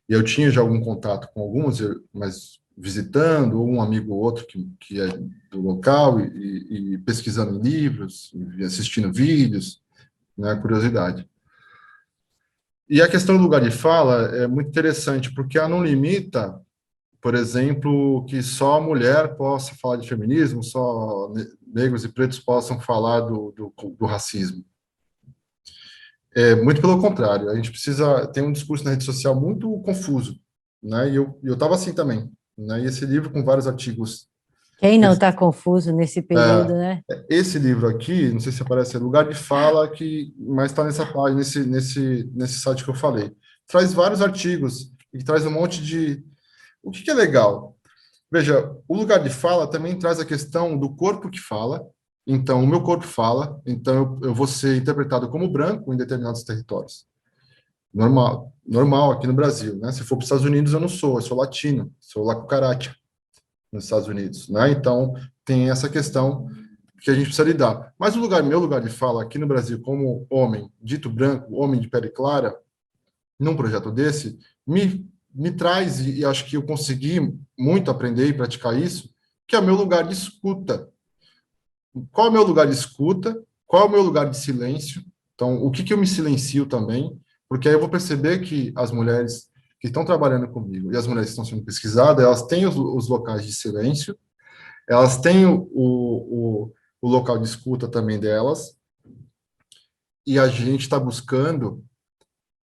S2: eu tinha já algum contato com algumas, mas visitando, ou um amigo ou outro que é do local e pesquisando em livros, e assistindo vídeos, né, curiosidade. E a questão do lugar de fala é muito interessante, porque ela não limita, por exemplo, que só a mulher possa falar de feminismo, só negros e pretos possam falar do racismo. Muito pelo contrário, a gente tem um discurso na rede social muito confuso, né? E eu estava assim também, né? E esse livro com vários artigos.
S1: Quem não está confuso nesse período, né?
S2: Esse livro aqui, não sei se aparece, é Lugar de Fala, mas está nessa página, nesse site que eu falei. Traz vários artigos e traz um monte de... O que é legal? Veja, o lugar de fala também traz a questão do corpo que fala. Então, o meu corpo fala, então eu vou ser interpretado como branco em determinados territórios. Normal aqui no Brasil, né? Se for para os Estados Unidos, eu sou latino, sou lacucaracha nos Estados Unidos, né? Então, tem essa questão que a gente precisa lidar. Mas meu lugar de fala aqui no Brasil, como homem dito branco, homem de pele clara, num projeto desse, me traz, e acho que eu consegui muito aprender e praticar isso, que é o meu lugar de escuta. Qual é o meu lugar de escuta? Qual é o meu lugar de silêncio? Então, o que eu me silencio também? Porque aí eu vou perceber que as mulheres que estão trabalhando comigo e as mulheres que estão sendo pesquisadas, elas têm os locais de silêncio, elas têm o local de escuta também delas, e a gente está buscando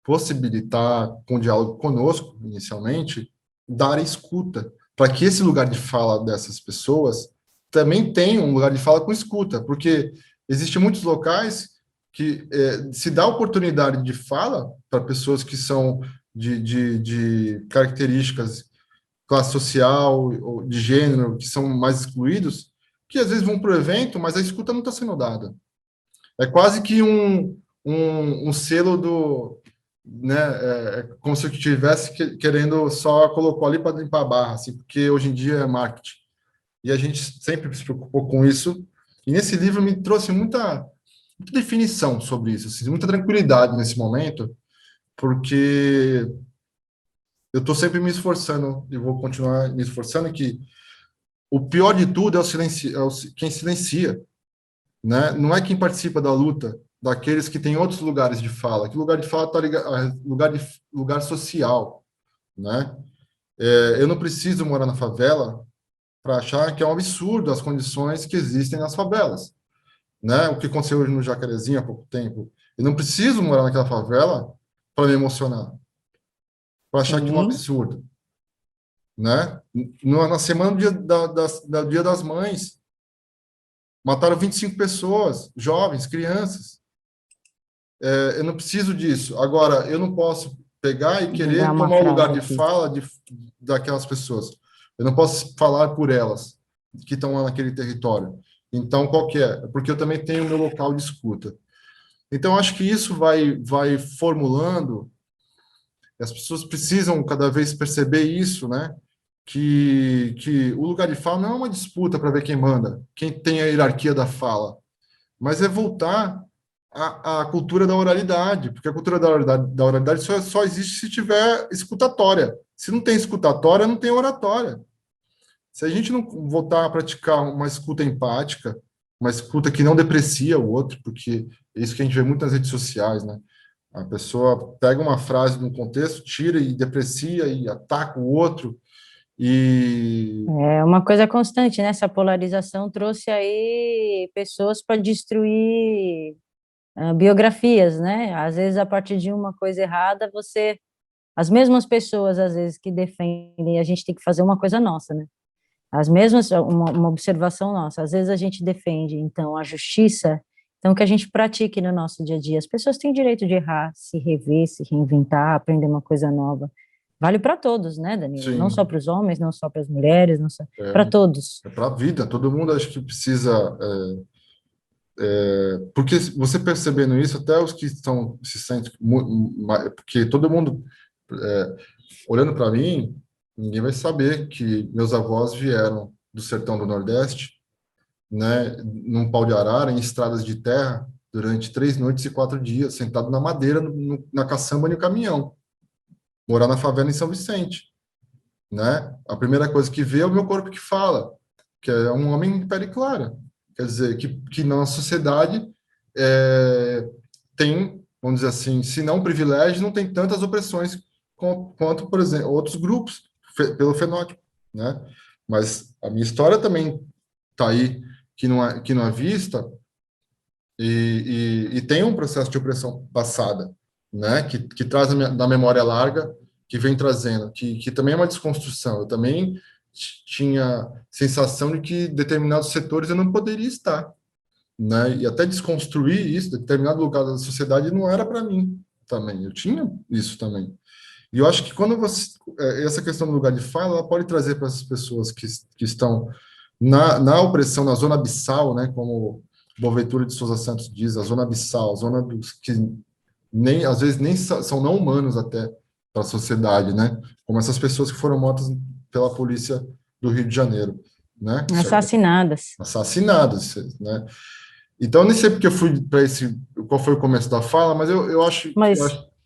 S2: possibilitar, com o diálogo conosco, inicialmente, dar escuta, para que esse lugar de fala dessas pessoas também tenha um lugar de fala com escuta, porque existem muitos locais que se dá oportunidade de fala para pessoas que são de características, classe social ou de gênero, que são mais excluídos, que às vezes vão para o evento, mas a escuta não está sendo dada. É quase que um selo do, né, como se eu estivesse querendo só colocou ali para limpar a barra, assim, porque hoje em dia é marketing. E a gente sempre se preocupou com isso. E nesse livro me trouxe muita definição sobre isso, assim, muita tranquilidade nesse momento, porque eu estou sempre me esforçando e vou continuar me esforçando que o pior de tudo é quem silencia, né? Não é quem participa da luta, daqueles que têm outros lugares de fala. Que lugar de fala está ligado a lugar social, né? Eu não preciso morar na favela para achar que é um absurdo as condições que existem nas favelas, né? O que aconteceu hoje no Jacarezinho há pouco tempo. Eu não preciso morar naquela favela para me emocionar, para achar que é um
S1: Sim.
S2: absurdo, né? Na semana do Dia das Mães, mataram 25 pessoas, jovens, crianças. Eu não preciso disso. Agora, eu não posso pegar e
S1: Vou dar
S2: querer
S1: uma
S2: tomar o lugar
S1: frase
S2: de
S1: aqui.
S2: fala daquelas pessoas. Eu não posso falar por elas que estão lá naquele território. Então, qual que é? Porque eu também tenho o meu local de escuta. Então, acho que isso vai formulando, as pessoas precisam cada vez perceber isso, né? Que o lugar de fala não é uma disputa para ver quem manda, quem tem a hierarquia da fala, mas é voltar à cultura da oralidade, porque a cultura da oralidade só existe se tiver escutatória. Se não tem escutatória, não tem oratória. Se a gente não voltar a praticar uma escuta empática, uma escuta que não deprecia o outro, porque é isso que a gente vê muito nas redes sociais, né? A pessoa pega uma frase num contexto, tira e deprecia e ataca o outro, e
S1: É uma coisa constante, né? Essa polarização trouxe aí pessoas para destruir biografias, né? Às vezes, a partir de uma coisa errada, as mesmas pessoas, às vezes, que defendem, a gente tem que fazer uma coisa nossa, né? As mesmas, uma observação nossa, às vezes a gente defende, então, a justiça, então, que a gente pratique no nosso dia a dia. As pessoas têm direito de errar, se rever, se reinventar, aprender uma coisa nova. Vale para todos, né, Danilo? Não só
S2: sim,
S1: para os homens, não só para as mulheres, não só para todos.
S2: para a vida. Todo mundo acho que precisa. Porque você percebendo isso, até os que estão se sentem. Porque todo mundo, é, olhando para mim, ninguém vai saber que meus avós vieram do sertão do Nordeste, né, num pau de arara, em estradas de terra, durante 3 noites e 4 dias, sentado na madeira, na caçamba e no caminhão, morar na favela em São Vicente, né? A primeira coisa que vê é o meu corpo que fala, que é um homem de pele clara. Quer dizer, que na sociedade tem, vamos dizer assim, se não privilégio, não tem tantas opressões quanto, por exemplo, outros grupos, pelo fenótipo, né? Mas a minha história também está aí, que não é vista, e tem um processo de opressão passada, né? Que traz da memória larga, que vem trazendo, que também é uma desconstrução. Eu também tinha sensação de que determinados setores eu não poderia estar, né? E até desconstruir isso, determinado lugar da sociedade não era para mim também. Eu tinha isso também. E eu acho que quando essa questão do lugar de fala, ela pode trazer para essas pessoas que estão na opressão, na zona abissal, né? Como Boaventura de Souza Santos diz, a zona abissal, a zona dos que nem às vezes nem são não humanos até para a sociedade, né? Como essas pessoas que foram mortas pela polícia do Rio de Janeiro, né? Isso aí,
S1: Assassinadas.
S2: assassinadas, né? Então, eu nem sei porque eu fui para qual foi o começo da fala, mas
S1: Mas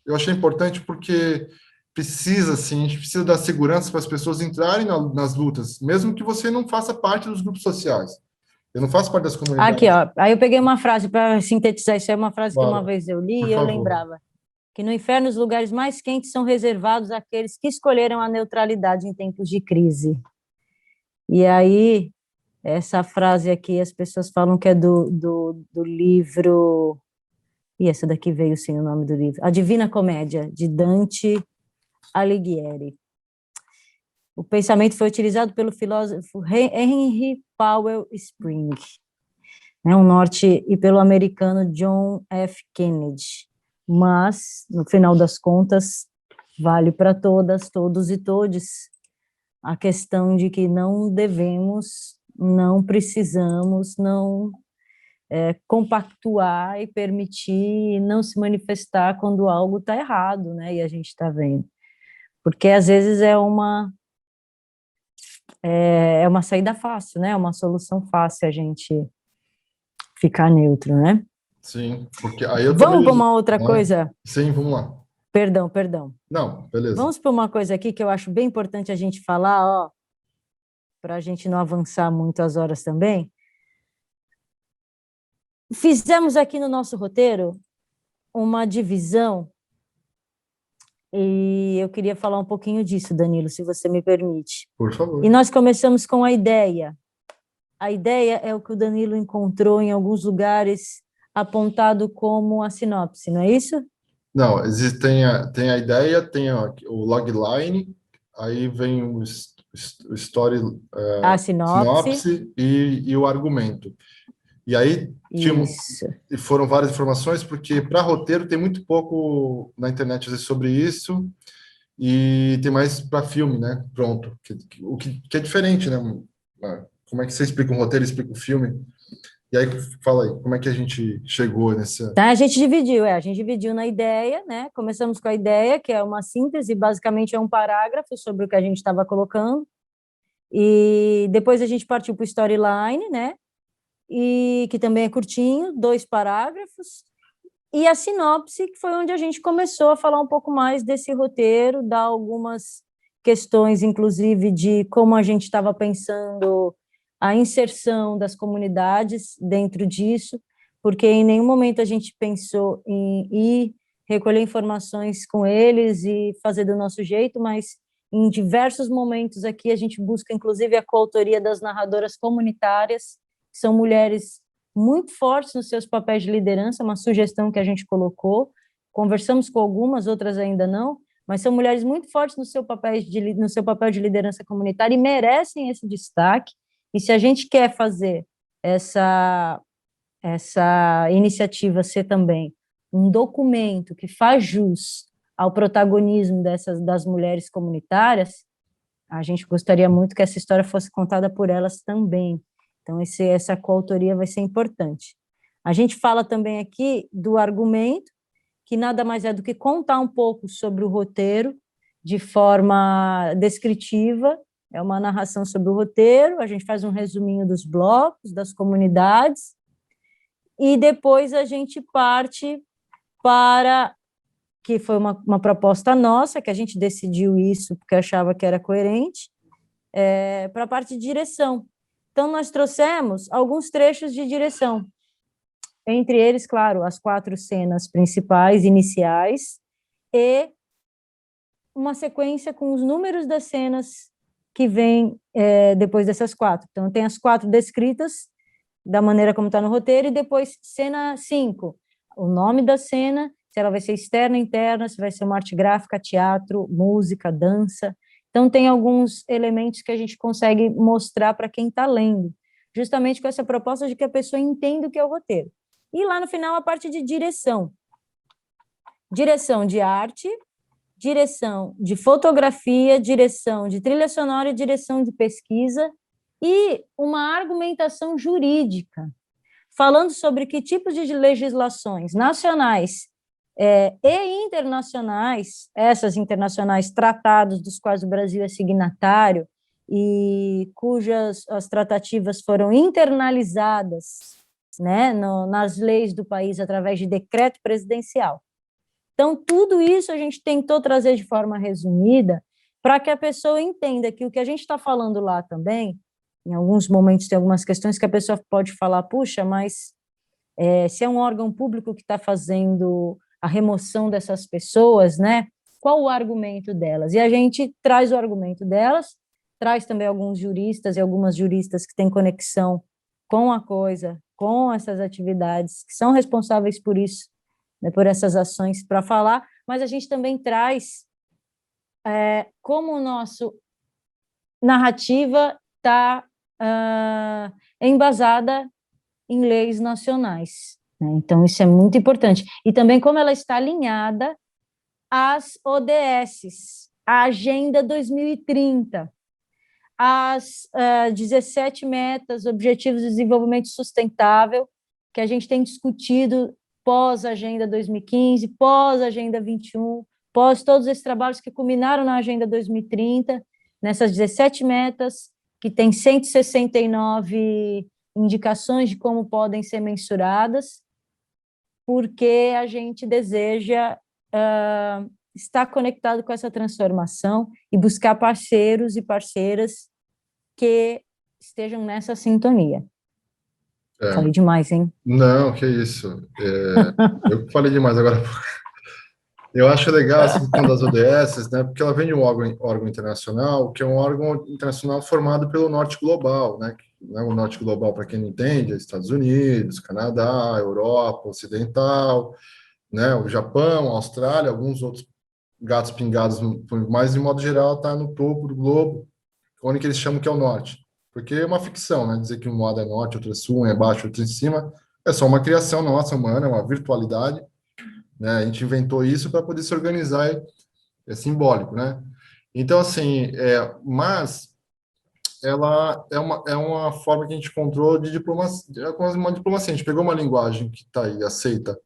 S2: eu achei importante porque precisa, assim, a gente precisa dar segurança para as pessoas entrarem nas lutas, mesmo que você não faça parte dos grupos sociais. Eu não faço parte das
S1: aqui,
S2: comunidades.
S1: ó, aí eu peguei uma frase para sintetizar isso, é uma frase que uma
S2: Claro,
S1: vez eu li
S2: por
S1: e eu
S2: favor.
S1: lembrava que no inferno os lugares mais quentes são reservados àqueles que escolheram a neutralidade em tempos de crise. E aí, essa frase aqui, as pessoas falam que é do livro. E essa daqui veio sim o nome do livro. A Divina Comédia, de Dante Alighieri. O pensamento foi utilizado pelo filósofo Henry Powell Spring. né, um norte e pelo americano John F. Kennedy, mas, no final das contas, vale para todas, todos e todes, a questão de que não devemos, não precisamos, não compactuar e permitir não se manifestar quando algo está errado, né, e a gente está vendo. Porque, às vezes, é uma saída fácil, né, uma solução fácil a gente ficar neutro, né?
S2: Sim, porque aí eu
S1: Vamos
S2: também,
S1: para uma outra
S2: né?
S1: coisa?
S2: Sim, vamos lá.
S1: Perdão.
S2: Não, beleza.
S1: Vamos para uma coisa aqui que eu acho bem importante a gente falar, ó, para a gente não avançar muito as horas também. Fizemos aqui no nosso roteiro uma divisão e eu queria falar um pouquinho disso, Danilo, se você me permite.
S2: Por favor.
S1: E nós começamos com a ideia. A ideia é o que o Danilo encontrou em alguns lugares apontado como a sinopse, não é isso?
S2: Não, tem a ideia, tem o logline, aí vem o story,
S1: A sinopse,
S2: sinopse e o argumento. E aí
S1: isso.
S2: foram várias informações, porque para roteiro tem muito pouco na internet às vezes, sobre isso, e tem mais para filme, né? Pronto. O que é diferente, né? Como é que você explica um roteiro, explica um filme? E aí, fala aí, como é que a gente chegou nessa...
S1: Tá, a gente dividiu na ideia, né? Começamos com a ideia, que é uma síntese, basicamente é um parágrafo sobre o que a gente estava colocando, e depois a gente partiu para o storyline, né? E que também é curtinho, 2 parágrafos, e a sinopse, que foi onde a gente começou a falar um pouco mais desse roteiro, dar algumas questões, inclusive, de como a gente estava pensando a inserção das comunidades dentro disso, porque em nenhum momento a gente pensou em ir recolher informações com eles e fazer do nosso jeito, mas em diversos momentos aqui a gente busca, inclusive, a coautoria das narradoras comunitárias, que são mulheres muito fortes nos seus papéis de liderança, uma sugestão que a gente colocou, conversamos com algumas, outras ainda não, mas são mulheres muito fortes no seu papel de liderança comunitária e merecem esse destaque, e se a gente quer fazer essa iniciativa ser também um documento que faz jus ao protagonismo das mulheres comunitárias, a gente gostaria muito que essa história fosse contada por elas também. Então, essa coautoria vai ser importante. A gente fala também aqui do argumento, que nada mais é do que contar um pouco sobre o roteiro de forma descritiva, é uma narração sobre o roteiro, a gente faz um resuminho dos blocos, das comunidades, e depois a gente parte para, que foi uma proposta nossa, que a gente decidiu isso porque achava que era coerente, para a parte de direção. Então, nós trouxemos alguns trechos de direção, entre eles, claro, as 4 cenas principais, iniciais, e uma sequência com os números das cenas que vem depois dessas 4. Então, tem as 4 descritas da maneira como está no roteiro, e depois cena 5, o nome da cena, se ela vai ser externa, interna, se vai ser uma arte gráfica, teatro, música, dança. Então, tem alguns elementos que a gente consegue mostrar para quem está lendo, justamente com essa proposta de que a pessoa entenda o que é o roteiro. E lá no final, a parte de direção. Direção de arte, direção de fotografia, direção de trilha sonora e direção de pesquisa, e uma argumentação jurídica, falando sobre que tipos de legislações nacionais e internacionais, essas internacionais, tratados dos quais o Brasil é signatário e cujas as tratativas foram internalizadas, né, nas leis do país através de decreto presidencial. Então, tudo isso a gente tentou trazer de forma resumida para que a pessoa entenda que o que a gente está falando lá também, em alguns momentos tem algumas questões que a pessoa pode falar, puxa, mas se é um órgão público que está fazendo a remoção dessas pessoas, né? Qual o argumento delas? E a gente traz o argumento delas, traz também alguns juristas e algumas juristas que têm conexão com a coisa, com essas atividades, que são responsáveis por isso, né, por essas ações para falar, mas a gente também traz como o nosso narrativa está embasada em leis nacionais, né? Então, isso é muito importante. E também como ela está alinhada às ODSs, a Agenda 2030, as 17 metas, Objetivos de Desenvolvimento Sustentável, que a gente tem discutido pós-Agenda 2015, pós-Agenda 21, pós todos esses trabalhos que culminaram na Agenda 2030, nessas 17 metas, que tem 169 indicações de como podem ser mensuradas, porque a gente deseja estar conectado com essa transformação e buscar parceiros e parceiras que estejam nessa sintonia. Falei demais, hein?
S2: Não, que isso. Eu que falei demais agora. Eu acho legal essa questão das ODS, né, porque ela vem de um órgão internacional, que é um órgão internacional formado pelo Norte Global, né, o Norte Global, para quem não entende, é Estados Unidos, Canadá, Europa Ocidental, né, o Japão, a Austrália, alguns outros gatos pingados, mas de modo geral está no topo do globo, onde que eles chamam que é o Norte, porque é uma ficção, né, dizer que um lado é Norte, outro é Sul, um é baixo, outro é em cima, é só uma criação nossa humana, é uma virtualidade, né? A gente inventou isso para poder se organizar, é simbólico, né? Então, assim, mas ela é uma forma que a gente encontrou de diplomacia, uma diplomacia. A gente pegou uma linguagem que está aí aceita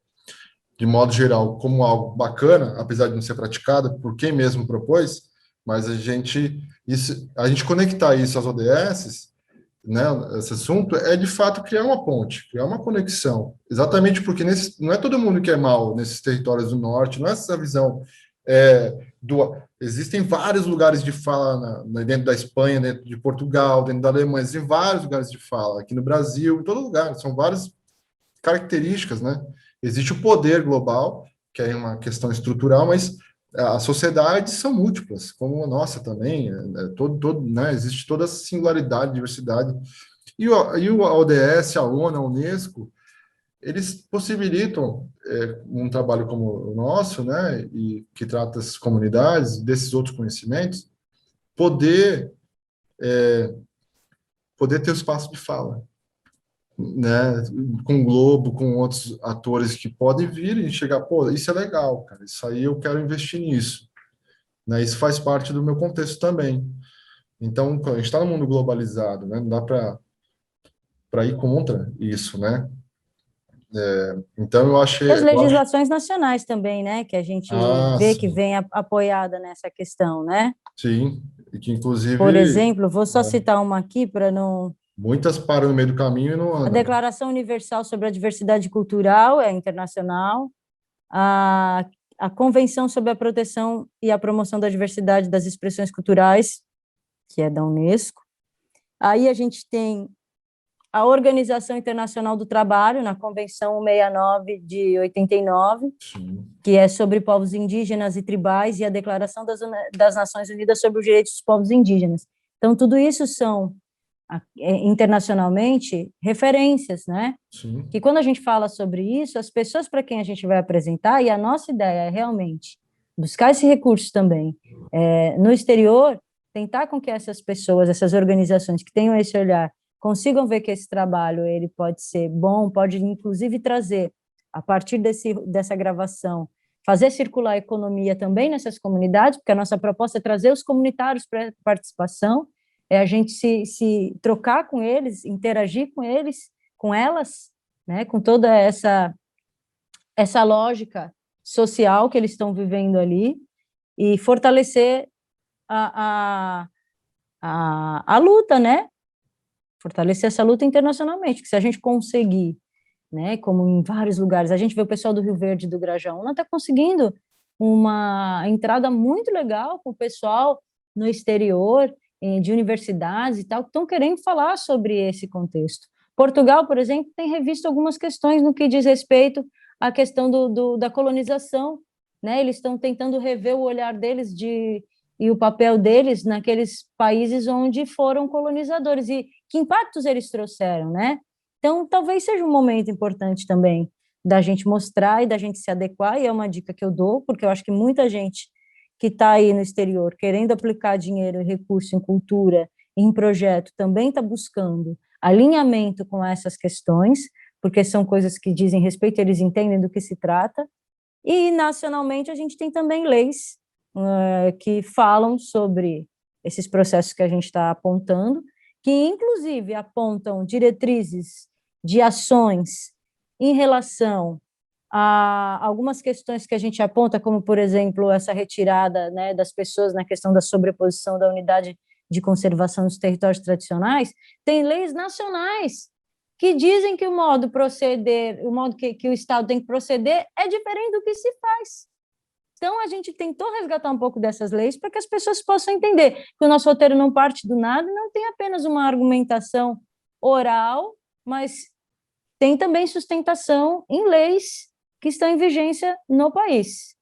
S2: de modo geral como algo bacana, apesar de não ser praticada por quem mesmo propôs, mas a gente conectar isso às ODS, né, esse assunto, é de fato criar uma ponte, criar uma conexão. Exatamente porque não é todo mundo que é mal nesses territórios do norte, não é essa visão. Existem vários lugares de fala dentro da Espanha, dentro de Portugal, dentro da Alemanha, existem vários lugares de fala, aqui no Brasil, em todo lugar, são várias características, né? Existe o poder global, que é uma questão estrutural, mas as sociedades são múltiplas, como a nossa também, né? Existe toda essa singularidade, diversidade. A ODS, a ONU, a Unesco, eles possibilitam um trabalho como o nosso, né? E que trata essas comunidades, desses outros conhecimentos, poder, poder ter o espaço de fala, né, com o Globo, com outros atores que podem vir e chegar, pô, isso é legal, cara, isso aí eu quero investir nisso, né, isso faz parte do meu contexto também. Então, a gente está no mundo globalizado, né, não dá para ir contra isso, né. Então,
S1: E as legislações nacionais também, né, que a gente vê que
S2: sim,
S1: vem apoiada nessa questão, né?
S2: sim, e que
S1: Por
S2: inclusive
S1: exemplo, vou só citar uma aqui para não...
S2: muitas param no meio do caminho e não
S1: A
S2: andam, né?
S1: Declaração Universal sobre a Diversidade Cultural é internacional, a, a Convenção sobre a Proteção e a Promoção da Diversidade das Expressões Culturais, que é da Unesco. Aí a gente tem a Organização Internacional do Trabalho, na Convenção 169 de 89,
S2: Sim,
S1: que é sobre povos indígenas e tribais, e a Declaração das Nações Unidas sobre os Direitos dos Povos Indígenas. Então, tudo isso são, internacionalmente, referências, né?
S2: sim,
S1: Que quando a gente fala sobre isso, as pessoas para quem a gente vai apresentar, e a nossa ideia é realmente buscar esse recurso também no exterior, tentar com que essas pessoas, essas organizações que tenham esse olhar, consigam ver que esse trabalho ele pode ser bom, pode inclusive trazer, a partir dessa gravação, fazer circular a economia também nessas comunidades, porque a nossa proposta é trazer os comunitários para participação, é a gente se trocar com eles, interagir com eles, com elas, né, com toda essa lógica social que eles estão vivendo ali, e fortalecer a luta, né? Fortalecer essa luta internacionalmente, que se a gente conseguir, né, como em vários lugares, a gente vê o pessoal do Rio Verde, do Grajaú, está conseguindo uma entrada muito legal com o pessoal no exterior, de universidades e tal, que estão querendo falar sobre esse contexto. Portugal, por exemplo, tem revisto algumas questões no que diz respeito à questão da colonização, né? Eles estão tentando rever o olhar deles e o papel deles naqueles países onde foram colonizadores e que impactos eles trouxeram, né? Então, talvez seja um momento importante também da gente mostrar e da gente se adequar, e é uma dica que eu dou, porque eu acho que muita gente que está aí no exterior querendo aplicar dinheiro e recurso em cultura, em projeto, também está buscando alinhamento com essas questões, porque são coisas que dizem respeito, eles entendem do que se trata, e nacionalmente a gente tem também leis que falam sobre esses processos que a gente está apontando, que inclusive apontam diretrizes de ações em relação a algumas questões que a gente aponta, como, por exemplo, essa retirada, né, das pessoas na questão da sobreposição da unidade de conservação dos territórios tradicionais. Tem leis nacionais que dizem que o modo proceder, o modo que o Estado tem que proceder é diferente do que se faz. Então, a gente tentou resgatar um pouco dessas leis para que as pessoas possam entender que o nosso roteiro não parte do nada, não tem apenas uma argumentação oral, mas tem também sustentação em leis que estão em vigência no país.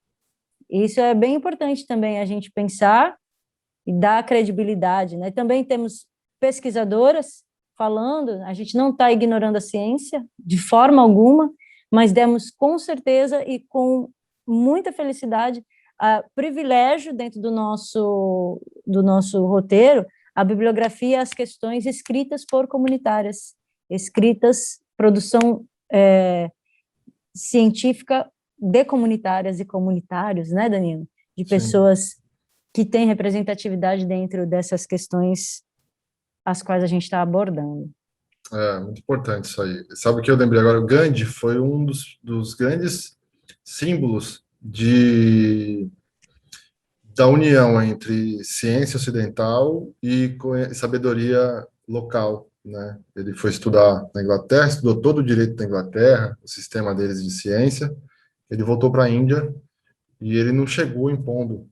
S1: Isso é bem importante também a gente pensar e dar credibilidade, né? Também temos pesquisadoras falando, a gente não está ignorando a ciência de forma alguma, mas demos com certeza e com muita felicidade, privilégio dentro do nosso roteiro, a bibliografia, as questões escritas por comunitárias, escritas, produção científica de comunitárias e comunitários, né, Danilo? De pessoas que têm representatividade dentro dessas questões as quais a gente está abordando.
S2: É, muito importante isso aí. Sabe o que eu lembrei agora? O Gandhi foi um dos grandes símbolos da união entre ciência ocidental e sabedoria local, né? Ele foi estudar na Inglaterra, estudou todo o direito da Inglaterra, o sistema deles de ciência. Ele voltou para a Índia e ele não chegou impondo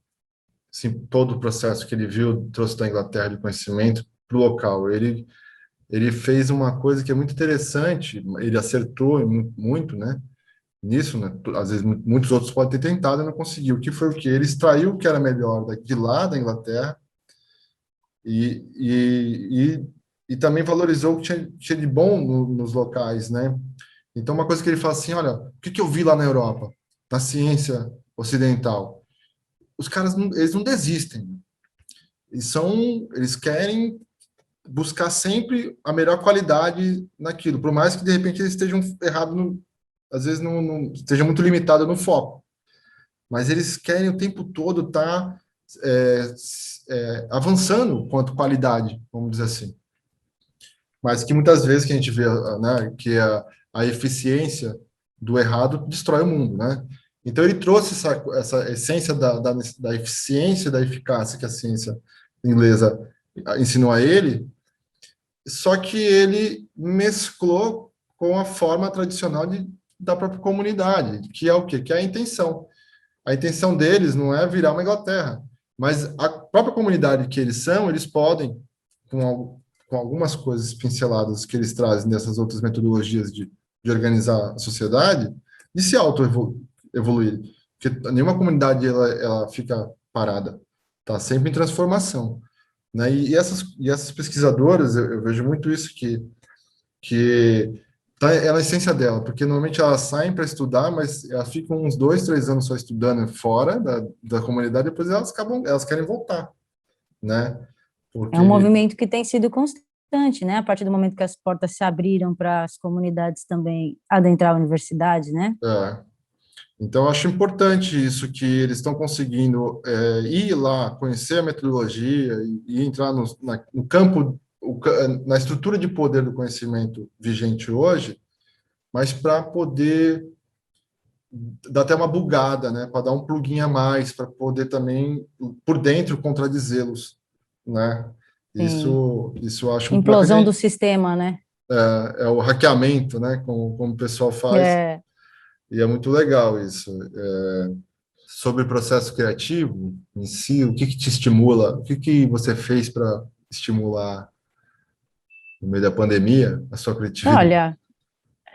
S2: assim, todo o processo que ele viu, trouxe da Inglaterra de conhecimento para o local. Ele fez uma coisa que é muito interessante, ele acertou muito, né? Nisso, né? Às vezes muitos outros podem ter tentado e não conseguiu. O que foi o que? Ele extraiu o que era melhor de lá da Inglaterra e também valorizou o que tinha de bom nos locais, né? Então, uma coisa que ele fala assim, olha, o que eu vi lá na Europa, na ciência ocidental? Os caras, eles não desistem. Eles querem buscar sempre a melhor qualidade naquilo, por mais que, de repente, eles estejam errados, às vezes não esteja muito limitado no foco. Mas eles querem o tempo todo estar avançando quanto qualidade, vamos dizer assim. Mas que muitas vezes que a gente vê, né, que a eficiência do errado destrói o mundo, né? Então ele trouxe essa essência da eficiência, da eficácia que a ciência inglesa ensinou a ele, só que ele mesclou com a forma tradicional da própria comunidade, que é o quê? Que é a intenção. A intenção deles não é virar uma Inglaterra, mas a própria comunidade que eles são, eles podem, com algumas coisas pinceladas que eles trazem dessas outras metodologias de organizar a sociedade, de se auto-evoluir. Porque nenhuma comunidade ela fica parada, está sempre em transformação. Né? E essas pesquisadoras, eu vejo muito isso, que é na essência dela, porque normalmente elas saem para estudar, mas elas ficam uns 2, 3 anos só estudando fora da comunidade, depois elas querem voltar, né?
S1: É um movimento que tem sido constante, né? A partir do momento que as portas se abriram para as comunidades também adentrar a universidade, né?
S2: Então, eu acho importante isso, que eles estão conseguindo ir lá, conhecer a metodologia e entrar no campo, na estrutura de poder do conhecimento vigente hoje, mas para poder dar até uma bugada, né? Para dar um plugin a mais, para poder também, por dentro, contradizê-los, né? Isso eu acho muito
S1: implosão
S2: bacana.
S1: do sistema, né?
S2: É o hackeamento, né? Como o pessoal faz. E é muito legal isso. Sobre o processo criativo em si, o que te estimula? O que você fez para estimular, no meio da pandemia, a sua criatividade?
S1: Olha,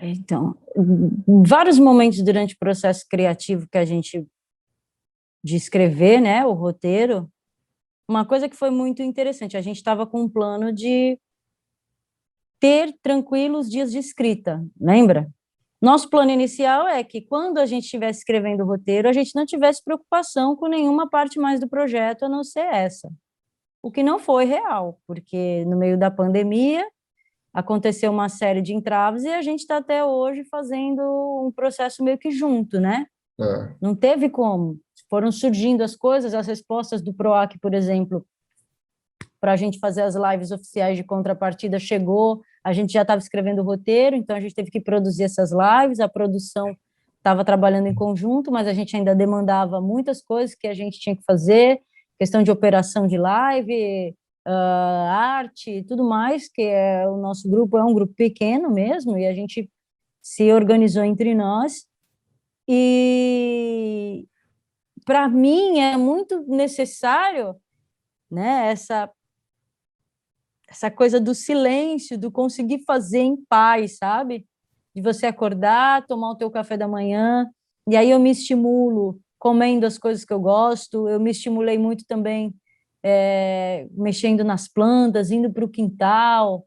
S1: então, em vários momentos durante o processo criativo que a gente de escrever, né, o roteiro, uma coisa que foi muito interessante, a gente estava com um plano de ter tranquilos dias de escrita, lembra? Nosso plano inicial é que, quando a gente estivesse escrevendo o roteiro, a gente não tivesse preocupação com nenhuma parte mais do projeto, a não ser essa. O que não foi real, porque no meio da pandemia, aconteceu uma série de entraves e a gente está até hoje fazendo um processo meio que junto, né?
S2: É.
S1: Não teve como. Foram surgindo as coisas, as respostas do PROAC, por exemplo, para a gente fazer as lives oficiais de contrapartida chegou, a gente já estava escrevendo o roteiro, então a gente teve que produzir essas lives, a produção estava trabalhando em conjunto, mas a gente ainda demandava muitas coisas que a gente tinha que fazer, questão de operação de live, arte, tudo mais, que o nosso grupo é um grupo pequeno mesmo, e a gente se organizou entre nós, e para mim é muito necessário, né, essa coisa do silêncio, do conseguir fazer em paz, sabe? De você acordar, tomar o teu café da manhã, e aí eu me estimulo comendo as coisas que eu gosto, eu me estimulei muito também mexendo nas plantas, indo para o quintal,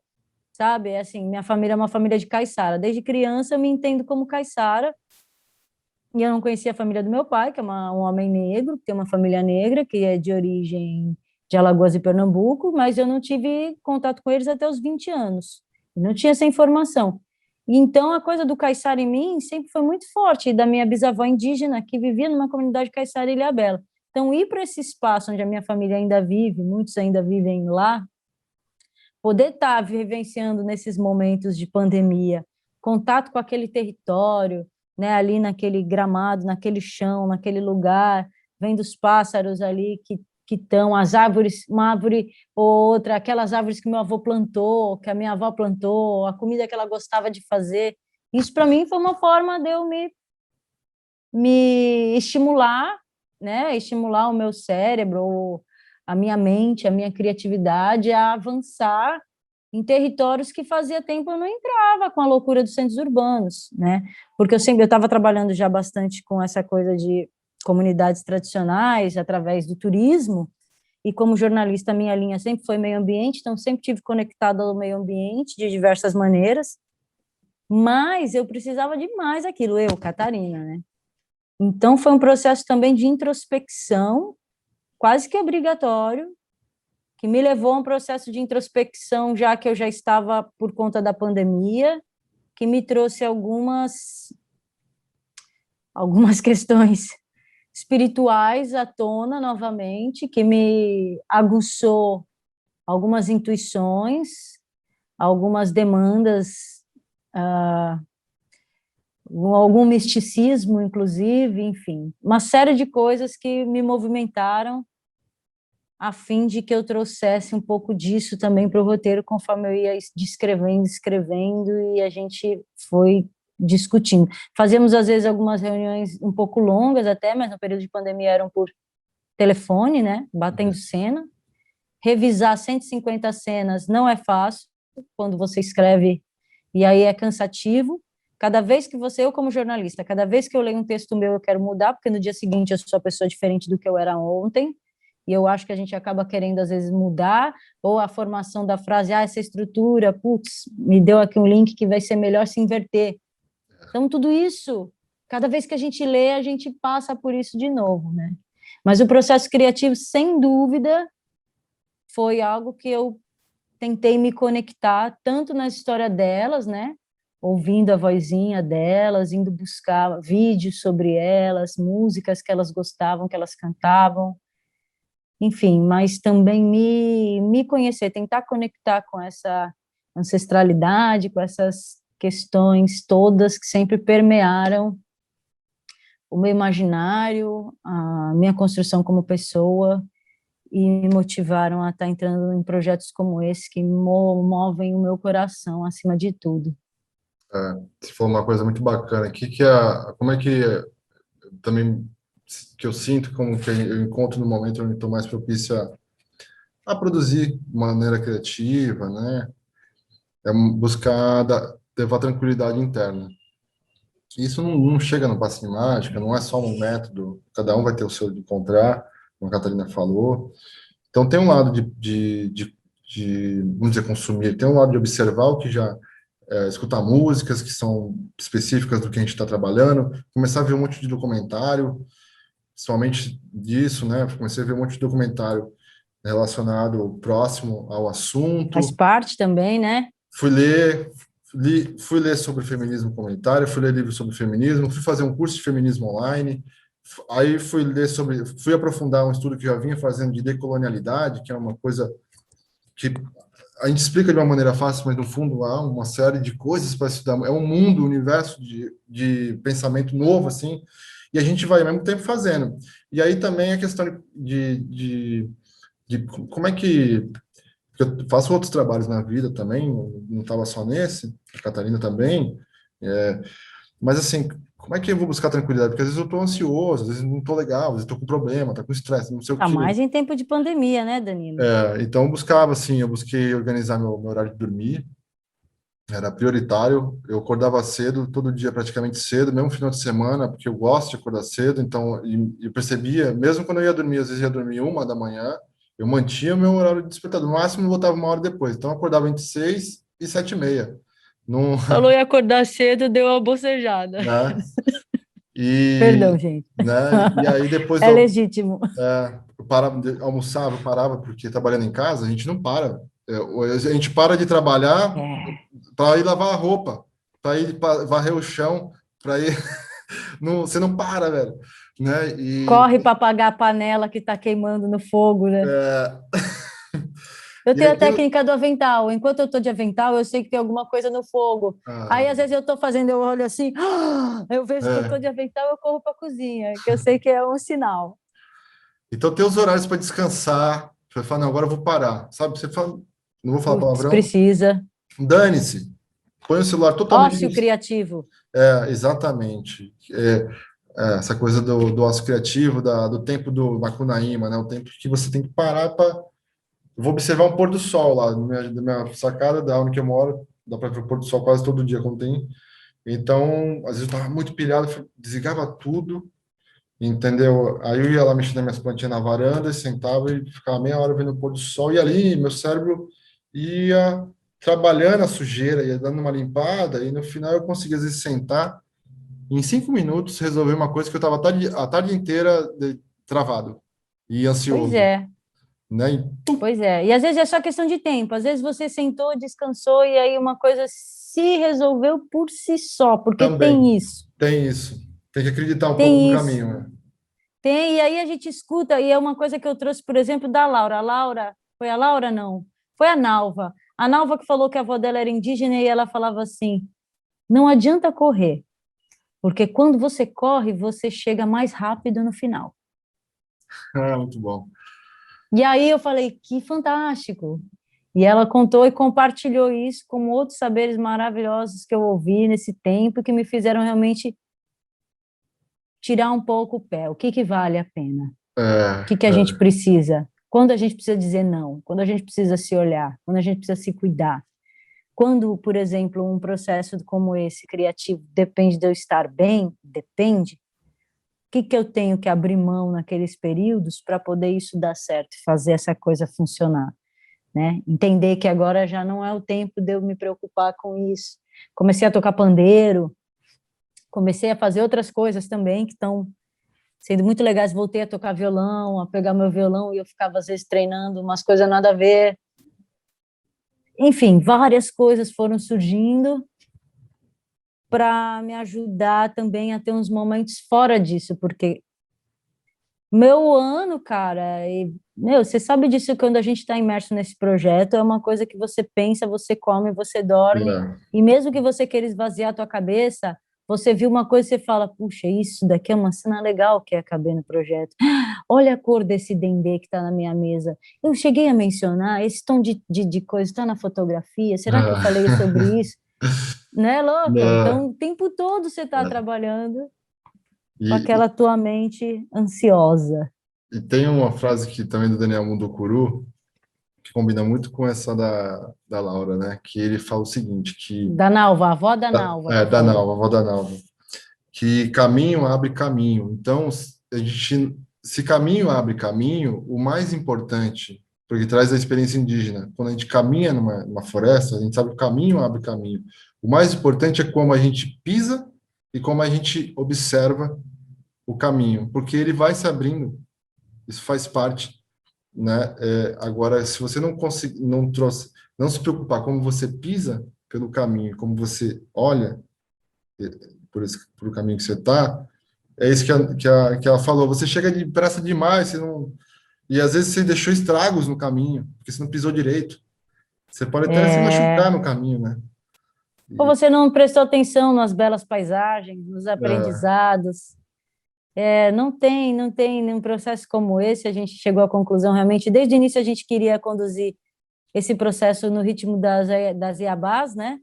S1: sabe? Assim, minha família é uma família de caiçara. Desde criança eu me entendo como caiçara, e eu não conhecia a família do meu pai, que é um homem negro, que tem uma família negra, que é de origem de Alagoas e Pernambuco, mas eu não tive contato com eles até os 20 anos. Não tinha essa informação. Então, a coisa do caiçara em mim sempre foi muito forte, e da minha bisavó indígena, que vivia numa comunidade caiçara em Ilhabela. Então, ir para esse espaço onde a minha família ainda vive, muitos ainda vivem lá, poder estar vivenciando nesses momentos de pandemia, contato com aquele território, né, ali naquele gramado, naquele chão, naquele lugar, vendo os pássaros ali que estão, as árvores, uma árvore ou outra, aquelas árvores que meu avô plantou, que a minha avó plantou, a comida que ela gostava de fazer. Isso para mim foi uma forma de eu me estimular, né, estimular o meu cérebro, a minha mente, a minha criatividade a avançar em territórios que fazia tempo eu não entrava com a loucura dos centros urbanos, né? Porque eu estava trabalhando já bastante com essa coisa de comunidades tradicionais através do turismo, e como jornalista a minha linha sempre foi meio ambiente, então sempre tive conectado ao meio ambiente de diversas maneiras, mas eu precisava de mais aquilo, eu, Catarina, né? Então foi um processo também de introspecção, quase que obrigatório, que me levou a um processo de introspecção, já que eu já estava por conta da pandemia, que me trouxe algumas questões espirituais à tona novamente, que me aguçou algumas intuições, algumas demandas, algum misticismo, inclusive, enfim, uma série de coisas que me movimentaram a fim de que eu trouxesse um pouco disso também para o roteiro, conforme eu ia escrevendo, e a gente foi discutindo. Fazíamos, às vezes, algumas reuniões um pouco longas até, mas no período de pandemia eram por telefone, né, batendo cena. Revisar 150 cenas não é fácil, quando você escreve, e aí é cansativo. Cada vez que eu como jornalista, cada vez que eu leio um texto meu, eu quero mudar, porque no dia seguinte eu sou uma pessoa diferente do que eu era ontem, e eu acho que a gente acaba querendo, às vezes, mudar, ou a formação da frase, essa estrutura, putz, me deu aqui um link que vai ser melhor se inverter. Então, tudo isso, cada vez que a gente lê, a gente passa por isso de novo, né? Mas o processo criativo, sem dúvida, foi algo que eu tentei me conectar, tanto na história delas, né? Ouvindo a vozinha delas, indo buscar vídeos sobre elas, músicas que elas gostavam, que elas cantavam, enfim, mas também me conhecer, tentar conectar com essa ancestralidade, com essas questões todas que sempre permearam o meu imaginário, a minha construção como pessoa, e me motivaram a estar entrando em projetos como esse, que movem o meu coração acima de tudo.
S2: Se for uma coisa muito bacana, como é que também que eu sinto, como que eu encontro no momento onde estou mais propício a produzir de maneira criativa, né? É buscar levar tranquilidade interna. Isso não chega no passe de mágica, não é só um método, cada um vai ter o seu de encontrar, como a Catarina falou. Então, tem um lado vamos dizer, consumir, tem um lado de observar o que já escutar músicas que são específicas do que a gente está trabalhando, começar a ver um monte de documentário, principalmente disso, né? Comecei a ver um monte de documentário relacionado próximo ao
S1: Faz
S2: assunto.
S1: parte também, né?
S2: fui ler sobre feminismo comunitário, fui ler livros sobre feminismo, fui fazer um curso de feminismo online, aí fui aprofundar um estudo que eu já vinha fazendo de decolonialidade, que é uma coisa que a gente explica de uma maneira fácil, mas no fundo há uma série de coisas para estudar. É um mundo, um universo de pensamento novo, assim, e a gente vai ao mesmo tempo fazendo. E aí também a questão de como é que eu faço outros trabalhos na vida também, não estava só nesse, a Catarina também, mas assim, como é que eu vou buscar tranquilidade? Porque às vezes eu estou ansioso, às vezes não estou legal, às vezes estou com problema, estou com estresse, não sei o
S1: Tá
S2: quê.
S1: mais em tempo de pandemia, né, Danilo?
S2: Então eu busquei organizar meu horário de dormir, era prioritário, eu acordava cedo, todo dia praticamente cedo, mesmo final de semana, porque eu gosto de acordar cedo, então eu percebia, mesmo quando eu ia dormir, às vezes ia dormir 1 da manhã, eu mantinha o meu horário de despertador, no máximo eu voltava 1 hora depois, então eu acordava entre 6 e 7h30, não,
S1: Falou em acordar cedo, deu uma bocejada.
S2: né?
S1: Perdão,
S2: E,
S1: gente.
S2: né? E aí depois
S1: É legítimo.
S2: eu parava, almoçava, eu parava, porque trabalhando em casa, a gente não para. A gente para de trabalhar
S1: É.
S2: para ir lavar a roupa, para ir varrer o chão, para ir. Não, você não para, velho. Né?
S1: Corre para apagar a panela que está queimando no fogo, né?
S2: É,
S1: Eu
S2: e
S1: tenho
S2: aí
S1: a
S2: tem.
S1: técnica do avental. Enquanto eu estou de avental, eu sei que tem alguma coisa no fogo.
S2: Ah,
S1: Aí, às vezes, eu estou fazendo, eu olho assim, eu vejo que eu estou
S2: é.
S1: de avental, eu corro para a cozinha, que eu sei que é um sinal.
S2: Então tem os horários para descansar. Você fala, não, agora eu vou parar. Sabe? Você fala, não vou falar
S1: Putz,
S2: palavrão.
S1: precisa.
S2: Dane-se. Põe o celular
S1: Ócio
S2: totalmente.
S1: criativo.
S2: Exatamente. Essa coisa do ócio criativo, do tempo do Macunaíma, né? O tempo que você tem que parar para. Vou observar um pôr do sol lá na minha sacada, da onde que eu moro. Dá para ver o pôr do sol quase todo dia quando tem. Então, às vezes eu estava muito pilhado, desligava tudo, entendeu? Aí eu ia lá mexendo nas minhas plantinhas na varanda, sentava e ficava meia hora vendo o pôr do sol. E ali meu cérebro ia trabalhando a sujeira, ia dando uma limpada, e no final eu conseguia, às vezes, sentar em 5 minutos, resolver uma coisa que eu estava a tarde inteira travado e
S1: Pois
S2: ansioso,
S1: é,
S2: né? E,
S1: pois é. E às vezes é só questão de tempo. Às vezes você sentou, descansou e aí uma coisa se resolveu por si só, porque
S2: também
S1: tem isso.
S2: tem isso. Tem que acreditar um pouco no
S1: Tem isso.
S2: caminho, né?
S1: Tem, e aí a gente escuta, e é uma coisa que eu trouxe, por exemplo, da Laura. A Laura, foi a Laura, não? Foi a Nalva. A Nalva que falou que a avó dela era indígena e ela falava assim: não adianta correr, porque quando você corre, você chega mais rápido no final.
S2: Muito bom.
S1: E aí eu falei: que fantástico! E ela contou e compartilhou isso com outros saberes maravilhosos que eu ouvi nesse tempo, que me fizeram realmente tirar um pouco o pé. O que que vale a pena? O que que a gente
S2: É.
S1: precisa? Quando a gente precisa dizer não? Quando a gente precisa se olhar? Quando a gente precisa se cuidar? Quando, por exemplo, um processo como esse criativo depende de eu estar bem, depende, o que que eu tenho que abrir mão naqueles períodos para poder isso dar certo e fazer essa coisa funcionar, né? Entender que agora já não é o tempo de eu me preocupar com isso. Comecei a tocar pandeiro, comecei a fazer outras coisas também que estão sendo muito legais. Voltei a tocar violão, a pegar meu violão e eu ficava às vezes treinando umas coisas nada a ver. Enfim, várias coisas foram surgindo para me ajudar também a ter uns momentos fora disso, porque meu ano, cara, você sabe disso, quando a gente está imerso nesse projeto, é uma coisa que você pensa, você come, você dorme,
S2: É.
S1: e mesmo que você queira esvaziar a tua cabeça, você viu uma coisa e você fala: puxa, isso daqui é uma cena legal que ia caber no projeto. Olha a cor desse dendê que está na minha mesa. Eu cheguei a mencionar, esse tom de coisa está na fotografia, será que eu falei sobre isso? Né, louco?
S2: Né?
S1: Então, o tempo todo você está trabalhando com
S2: E,
S1: aquela tua mente ansiosa.
S2: e tem uma frase que também do Daniel Mundokuru, que combina muito com essa da Laura, né? Que ele fala o seguinte, que
S1: Da Nalva, a avó da Nalva que
S2: da
S1: falou.
S2: Nalva, a avó da Nalva, que caminho abre caminho. Então, se caminho abre caminho, o mais importante, porque traz a experiência indígena, quando a gente caminha numa floresta, a gente sabe que o caminho abre caminho. O mais importante é como a gente pisa e como a gente observa o caminho, porque ele vai se abrindo. Isso faz parte. né? Agora, se você não conseguir, não se preocupar como você pisa pelo caminho, como você olha por o caminho que você está, é isso que ela falou. Você chega depressa demais, você não, e às vezes você deixou estragos no caminho, porque você não pisou direito. Você pode até se machucar
S1: É,
S2: no caminho, né?
S1: ou
S2: E,
S1: você não prestou atenção nas belas paisagens, nos
S2: é,
S1: aprendizados. Não tem num processo como esse, a gente chegou à conclusão realmente, desde o início a gente queria conduzir esse processo no ritmo das Iabás, né?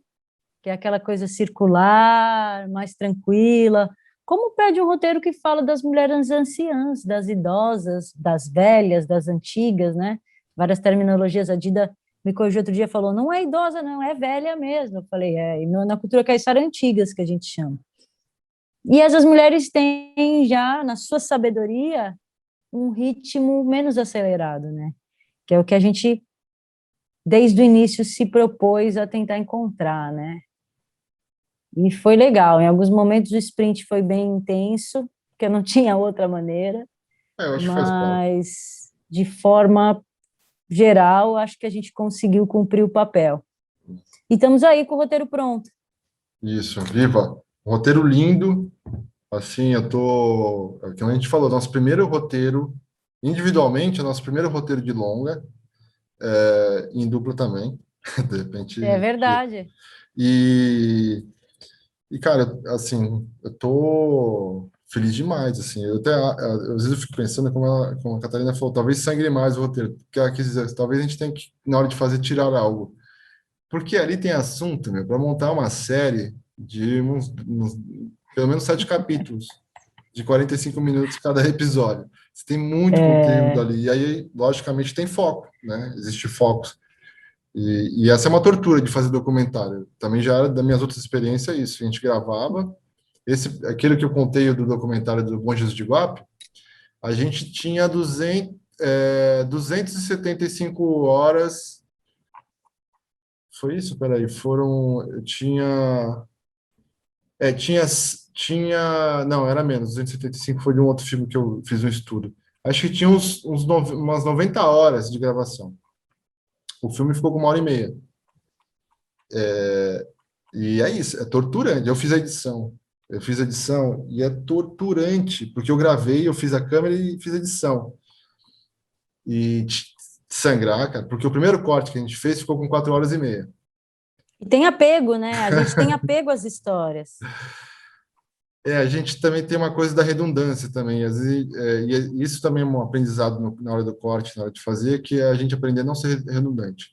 S1: Que é aquela coisa circular, mais tranquila, como pede um roteiro que fala das mulheres anciãs, das idosas, das velhas, das antigas, né? Várias terminologias. A Dida me corrigiu outro dia, falou, não é idosa, não, é velha mesmo. Eu falei, e na cultura caiçara antigas, que a gente chama. E essas mulheres têm já, na sua sabedoria, um ritmo menos acelerado, né? Que é o que a gente, desde o início, se propôs a tentar encontrar, né? E foi legal. Em alguns momentos o sprint foi bem intenso, porque não tinha outra maneira,
S2: eu acho que faz parte.
S1: mas de forma geral, acho que a gente conseguiu cumprir o papel. E estamos aí com o roteiro pronto.
S2: Isso, viva! Um roteiro lindo. Assim, como a gente falou, nosso primeiro roteiro, individualmente, é nosso primeiro roteiro de longa, em dupla também, de
S1: É
S2: repente.
S1: verdade.
S2: E, cara, assim, eu tô feliz demais, assim. Às vezes eu fico pensando, como a Catarina falou, talvez sangre mais o roteiro, porque ela quis dizer, talvez a gente tenha que, na hora de fazer, tirar algo. Porque ali tem assunto, meu, para montar uma série de pelo menos 7 capítulos, de 45 minutos cada episódio. Você tem muito conteúdo
S1: É,
S2: ali. E aí, logicamente, tem foco, né? Existe foco. E essa é uma tortura de fazer documentário. Também já era das minhas outras experiências isso. A gente gravava. Aquele que eu contei do documentário do Bom Jesus de Guape, a gente tinha 275 horas. Foi isso? Peraí, eu tinha. Não, era menos. 275 foi de um outro filme que eu fiz um estudo. Acho que tinha umas 90 horas de gravação. O filme ficou com 1 hora e meia. E é isso, é torturante. Eu fiz a edição e é torturante, porque eu gravei, eu fiz a câmera e fiz a edição. E sangrar, cara, porque o primeiro corte que a gente fez ficou com 4 horas e meia.
S1: e tem apego, né? A gente tem apego às histórias.
S2: A gente também tem uma coisa da redundância também. Às vezes, isso também é um aprendizado na hora do corte, na hora de fazer, que é a gente aprender a não ser redundante.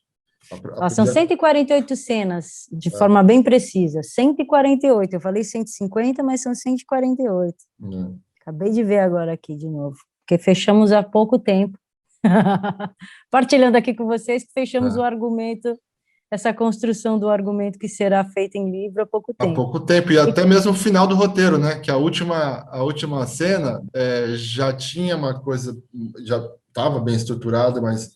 S1: Ó, são
S2: Aprender
S1: 148 cenas, de
S2: a,
S1: forma bem precisa. 148. Eu falei 150, mas são 148.
S2: né?
S1: Acabei de ver agora aqui de novo, porque fechamos há pouco tempo. Partilhando aqui com vocês que fechamos o
S2: É.
S1: argumento, essa construção do argumento que será feita em livro há pouco
S2: Há
S1: tempo.
S2: pouco tempo, e
S1: E
S2: até mesmo o final do roteiro, né? Que a última cena já tinha uma coisa, já estava bem estruturada, mas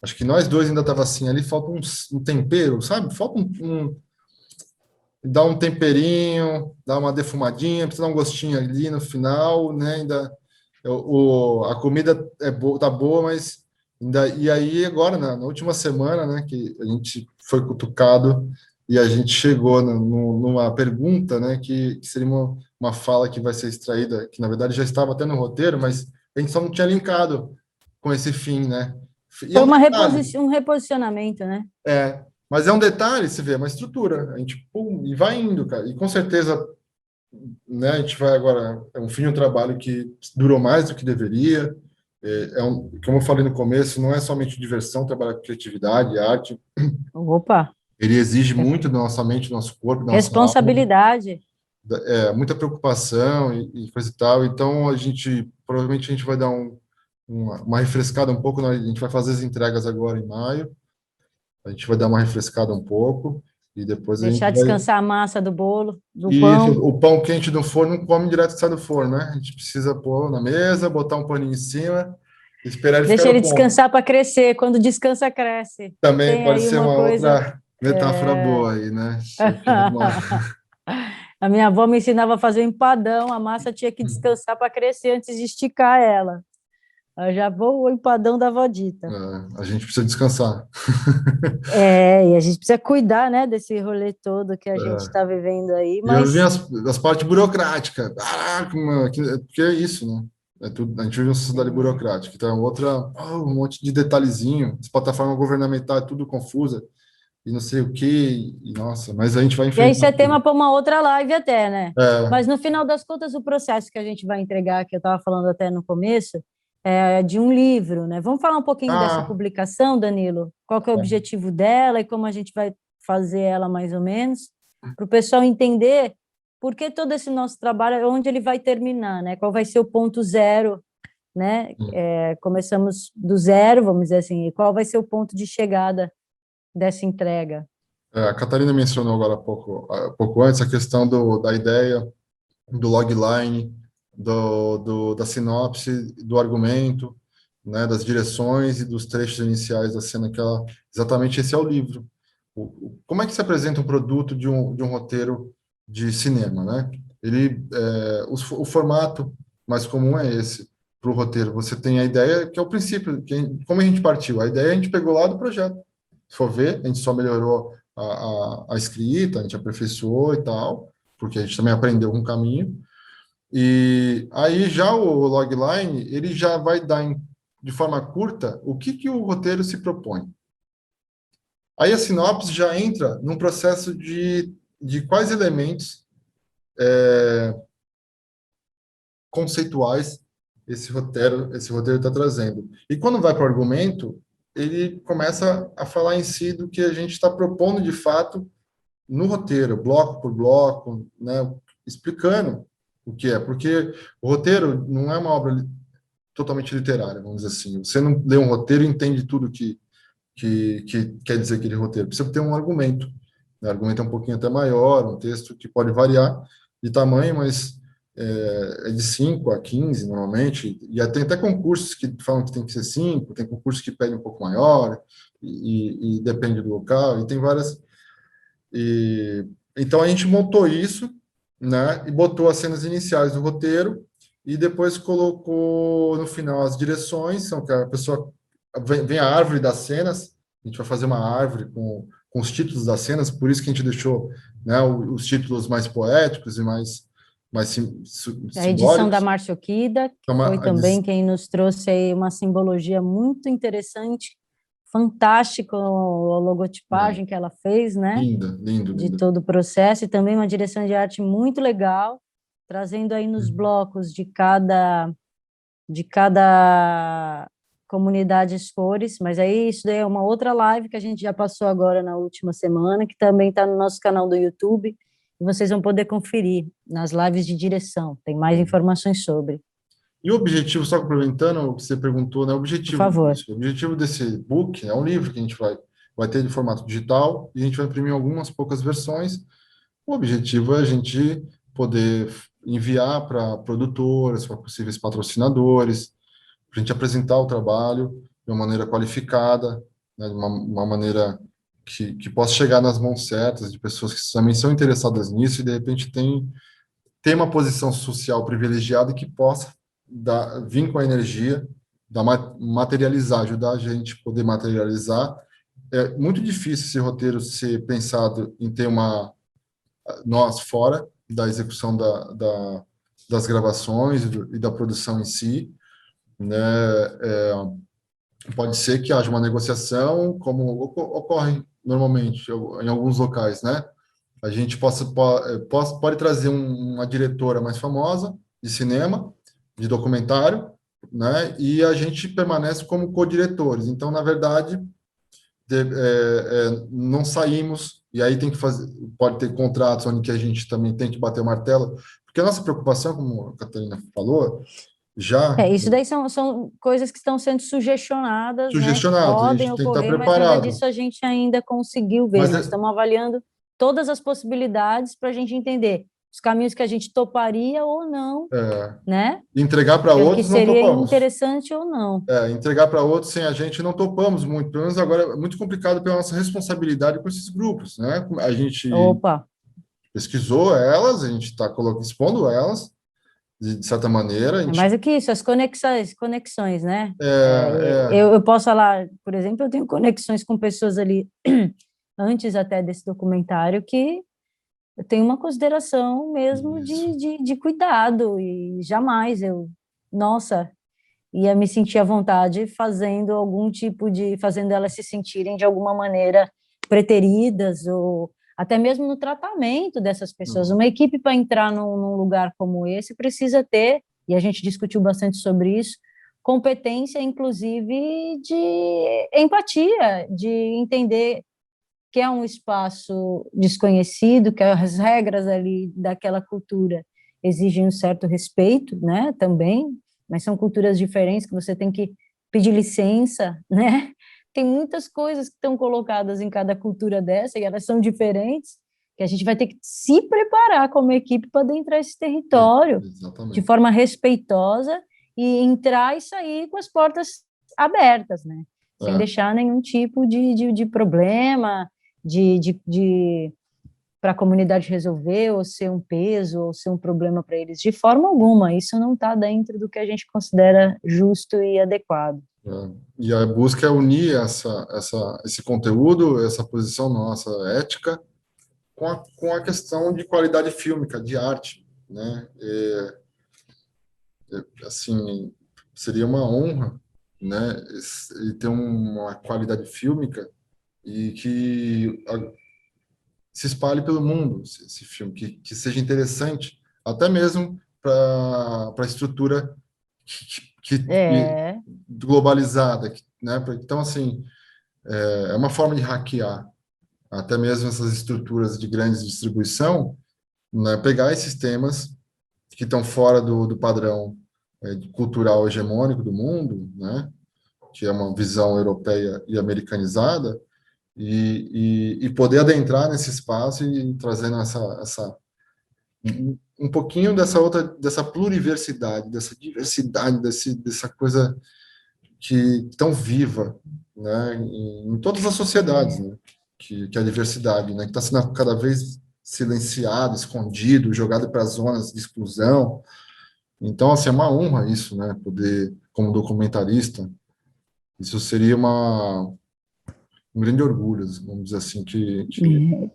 S2: acho que nós dois ainda estava assim, ali falta um tempero, sabe? Falta dar um temperinho, dar uma defumadinha, precisa dar um gostinho ali no final, né? Ainda a comida tá boa, mas ainda, e aí agora na última semana, né, que a gente foi cutucado e a gente chegou numa pergunta, né, que seria uma fala que vai ser extraída, que na verdade já estava até no roteiro, mas a gente só não tinha linkado com esse fim, né? E é
S1: foi
S2: um detalhe,
S1: um reposicionamento, né?
S2: mas é um detalhe, você vê, é uma estrutura. A gente pum, e vai indo, cara. E com certeza, né, a gente vai agora. É um fim de um trabalho que durou mais do que deveria. Como eu falei no começo, não é somente diversão, trabalhar com criatividade, arte.
S1: Opa,
S2: Ele exige muito da nossa mente, do nosso corpo, da nossa alma,
S1: responsabilidade.
S2: muita preocupação e coisa e tal. Então, provavelmente a gente vai dar uma refrescada um pouco. A gente vai fazer as entregas agora em maio. A gente vai dar uma refrescada um pouco e depois a
S1: Deixar
S2: gente vai.
S1: descansar a massa do bolo, do
S2: Isso,
S1: pão.
S2: o pão quente do forno não come direto que sai do forno, né? A gente precisa pôr na mesa, botar um paninho em cima, esperar ele ficar
S1: Deixa
S2: no
S1: ele
S2: ponto.
S1: descansar para crescer. Quando descansa, cresce.
S2: Também
S1: Tem
S2: pode
S1: aí
S2: ser
S1: uma
S2: uma
S1: coisa.
S2: outra metáfora boa aí, né?
S1: A minha avó me ensinava a fazer um empadão, a massa tinha que descansar para crescer antes de esticar ela. Eu já vou o empadão da Vodita.
S2: A gente precisa descansar.
S1: E a gente precisa cuidar, né, desse rolê todo que a gente está vivendo aí,
S2: E eu vi
S1: mas
S2: as partes burocráticas. Caraca, mano, porque é isso, né? A gente vive uma sociedade burocrática. Então, um monte de detalhezinho. As plataformas governamentais, tudo confusa, e não sei o quê. E, nossa, mas a gente vai
S1: e aí isso
S2: enfrentar
S1: é tema
S2: tudo.
S1: para uma outra live até, né?
S2: É,
S1: Mas no final das contas, o processo que a gente vai entregar, que eu estava falando até no começo, é de um livro, né? Vamos falar um pouquinho dessa
S2: ah,
S1: publicação, Danilo? Qual que é o objetivo dela e como a gente vai fazer ela mais ou menos, para o pessoal entender por que todo esse nosso trabalho, onde ele vai terminar, né? Qual vai ser o ponto zero, né? Começamos do zero, vamos dizer assim, e qual vai ser o ponto de chegada dessa entrega?
S2: a Catarina mencionou agora pouco antes a questão da ideia, do logline, da sinopse, do argumento, né, das direções e dos trechos iniciais da cena que ela... Exatamente esse é o livro. Como é que se apresenta um produto de um roteiro de cinema, né? O formato mais comum é esse para o roteiro. Você tem a ideia, que é o princípio, como a gente partiu. A ideia a gente pegou lá do projeto. Se for ver, a gente só melhorou a escrita, a gente aperfeiçoou e tal, porque a gente também aprendeu com o caminho. E aí já o logline, ele já vai dar de forma curta o que o roteiro se propõe. Aí a sinopse já entra num processo de quais elementos conceituais esse roteiro está trazendo. E quando vai para o argumento, ele começa a falar em si do que a gente está propondo de fato no roteiro, bloco por bloco, né, explicando o que é, porque o roteiro não é uma obra totalmente literária, vamos dizer assim. Você não lê um roteiro e entende tudo que quer dizer aquele roteiro. Precisa ter um argumento. O argumento é um pouquinho até maior, um texto que pode variar de tamanho, mas é de 5 a 15 normalmente, e tem até concursos que falam que tem que ser 5, tem concursos que pedem um pouco maior, e depende do local, e tem várias... Então a gente montou isso, né, e botou as cenas iniciais do roteiro, e depois colocou no final as direções, são que a pessoa vem a árvore das cenas, a gente vai fazer uma árvore com os títulos das cenas, por isso que a gente deixou, né, os títulos mais poéticos e mais
S1: A edição da
S2: simbólicos.
S1: Márcia Okida, que
S2: Então,
S1: foi também quem nos trouxe aí uma simbologia muito interessante, fantástico a logotipagem que ela fez, né?
S2: linda, lindo,
S1: De
S2: linda.
S1: todo o processo, e também uma direção de arte muito legal, trazendo aí nos blocos de cada comunidade as cores, mas aí isso daí é uma outra live que a gente já passou agora na última semana, que também está no nosso canal do YouTube, e vocês vão poder conferir nas lives de direção, tem mais informações sobre.
S2: E o objetivo, só complementando o que você perguntou, né? O
S1: Por
S2: objetivo
S1: favor.
S2: disso, o objetivo desse book é um livro que a gente vai ter de formato digital e a gente vai imprimir algumas poucas versões. O objetivo é a gente poder enviar para produtoras, para possíveis patrocinadores, para a gente apresentar o trabalho de uma maneira qualificada, né? De uma maneira que possa chegar nas mãos certas, de pessoas que também são interessadas nisso e, de repente, tem uma posição social privilegiada que possa vir com a energia, materializar, ajudar a gente a poder materializar. É muito difícil esse roteiro ser pensado em ter nós fora da execução das gravações e da produção em si, né? Pode ser que haja uma negociação, como ocorre normalmente em alguns locais, né? A gente pode trazer uma diretora mais famosa de cinema, de documentário, né? E a gente permanece como co-diretores. Então, na verdade, não saímos, e aí tem que pode ter contratos onde que a gente também tem que bater o martelo, porque a nossa preocupação, como a Catarina falou, já
S1: Isso daí são coisas que estão sendo sugestionadas, né, que
S2: sugestionado, a
S1: podem
S2: gente tem que estar
S1: ocorrer, mas nada disso
S2: preparado.
S1: a gente ainda conseguiu ver.
S2: Mas
S1: Nós estamos avaliando todas as possibilidades para a gente entender os caminhos que a gente toparia ou não, né?
S2: entregar para
S1: Que
S2: outros não
S1: seria
S2: topamos.
S1: interessante ou não.
S2: Entregar para outros sem a gente não topamos muito. Pelo menos agora é muito complicado pela nossa responsabilidade com esses grupos, né? A gente
S1: Opa,
S2: pesquisou elas, a gente está expondo elas, de certa maneira, a
S1: É
S2: gente
S1: mais do que isso, as conexões, né?
S2: é,
S1: Eu posso falar, por exemplo, eu tenho conexões com pessoas ali, antes até desse documentário, que eu tenho uma consideração mesmo
S2: isso.
S1: de cuidado, e jamais nossa, ia me sentir à vontade fazendo algum tipo fazendo elas se sentirem de alguma maneira preteridas, ou até mesmo no tratamento dessas pessoas.
S2: Não,
S1: Uma equipe para entrar num lugar como esse precisa ter, e a gente discutiu bastante sobre isso, competência, inclusive, de empatia, de entender que é um espaço desconhecido, que as regras ali daquela cultura exigem um certo respeito, né, também, mas são culturas diferentes que você tem que pedir licença, né? Tem muitas coisas que estão colocadas em cada cultura dessa e elas são diferentes, que a gente vai ter que se preparar como equipe para adentrar esse território de
S2: exatamente.
S1: forma respeitosa e entrar e sair com as portas abertas, né? Sem
S2: É,
S1: deixar nenhum tipo de problema, de para a comunidade resolver, ou ser um peso, ou ser um problema para eles. De forma alguma, isso não está dentro do que a gente considera justo e adequado.
S2: é. E a busca é unir esse conteúdo, essa posição nossa ética, com a questão de qualidade fílmica, de arte, né? Assim, seria uma honra, né, e ter uma qualidade fílmica e que se espalhe pelo mundo esse filme, que seja interessante, até mesmo para a estrutura
S1: É,
S2: globalizada, né? Então, assim, é uma forma de hackear até mesmo essas estruturas de grande distribuição, né? Pegar esses temas que estão fora do padrão cultural hegemônico do mundo, né? Que é uma visão europeia e americanizada, e poder adentrar nesse espaço e trazendo um pouquinho dessa pluriversidade, dessa diversidade, dessa coisa que tão viva, né, em todas as sociedades,
S1: é,
S2: né, que é a diversidade, né, que está sendo cada vez silenciado, escondido, jogado para zonas de exclusão. Então, assim, é uma honra isso, né, poder, como documentarista, isso seria um grande orgulho, vamos dizer assim, que
S1: é.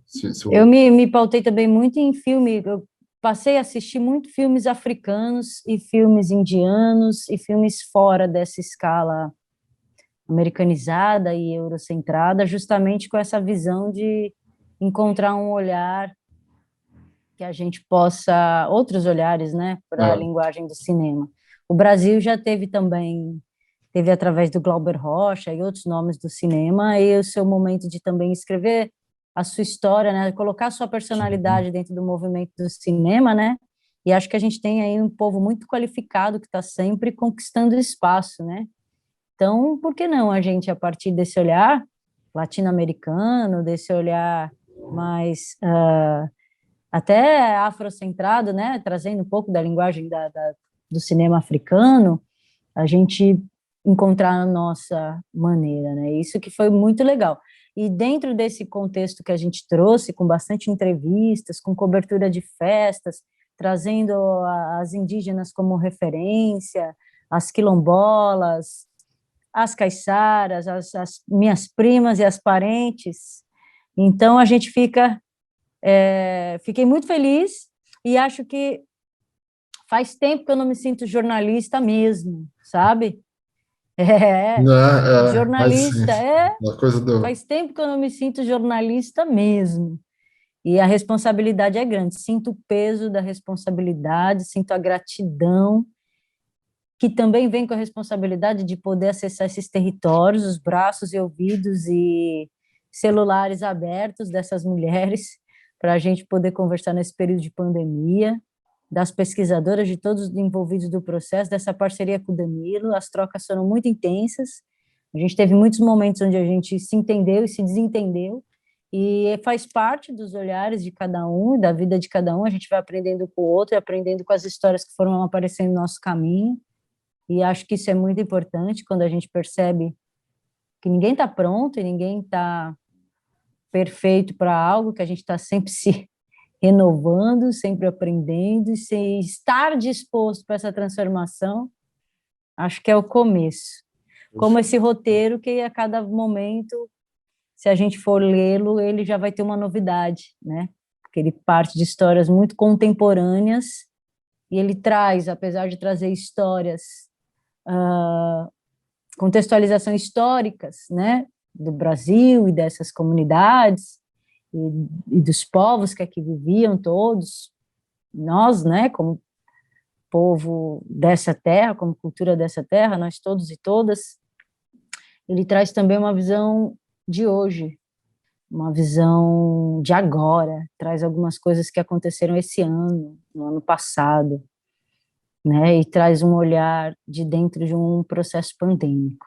S2: se
S1: Eu
S2: eu,
S1: me pautei também muito em filme, eu passei a assistir muito filmes africanos e filmes indianos e filmes fora dessa escala americanizada e eurocentrada, justamente com essa visão de encontrar um olhar que a gente possa, outros olhares, né, para a
S2: é,
S1: linguagem do cinema. O Brasil já teve também, teve através do Glauber Rocha e outros nomes do cinema, e o seu momento de também escrever a sua história, né, colocar a sua
S2: sim,
S1: personalidade dentro do movimento do cinema, né, e acho que a gente tem aí um povo muito qualificado que está sempre conquistando espaço, né. Então, por que não a gente, a partir desse olhar latino-americano, desse olhar mais até afrocentrado, né, trazendo um pouco da linguagem do cinema africano, a gente encontrar a nossa maneira, né? Isso que foi muito legal. E dentro desse contexto que a gente trouxe, com bastante entrevistas, com cobertura de festas, trazendo as indígenas como referência, as quilombolas, as caiçaras, as minhas primas e as parentes. Então a gente fiquei muito feliz e acho que faz tempo que eu não me sinto jornalista mesmo, sabe? É,
S2: né, mas sim,
S1: jornalista,
S2: uma coisa do,
S1: faz tempo que eu não me sinto jornalista mesmo. E a responsabilidade é grande, sinto o peso da responsabilidade, sinto a gratidão, que também vem com a responsabilidade de poder acessar esses territórios, os braços e ouvidos e celulares abertos dessas mulheres, para a gente poder conversar nesse período de pandemia, das pesquisadoras, de todos os envolvidos do processo, dessa parceria com o Danilo. As trocas foram muito intensas, a gente teve muitos momentos onde a gente se entendeu e se desentendeu, e faz parte dos olhares de cada um, da vida de cada um, a gente vai aprendendo com o outro e aprendendo com as histórias que foram aparecendo no nosso caminho, e acho que isso é muito importante quando a gente percebe que ninguém está pronto e ninguém está perfeito para algo, que a gente está sempre se renovando, sempre aprendendo, e se estar disposto para essa transformação, acho que é o começo. Como esse roteiro que a cada momento, se a gente for lê-lo, ele já vai ter uma novidade, né? Porque ele parte de histórias muito contemporâneas e ele traz, apesar de trazer histórias, contextualização históricas, né? Do Brasil e dessas comunidades e dos povos que aqui viviam todos, nós, né? Como povo dessa terra, como cultura dessa terra, nós todos e todas. Ele traz também uma visão de hoje, uma visão de agora, traz algumas coisas que aconteceram esse ano, no ano passado, né, e traz um olhar de dentro de um processo pandêmico.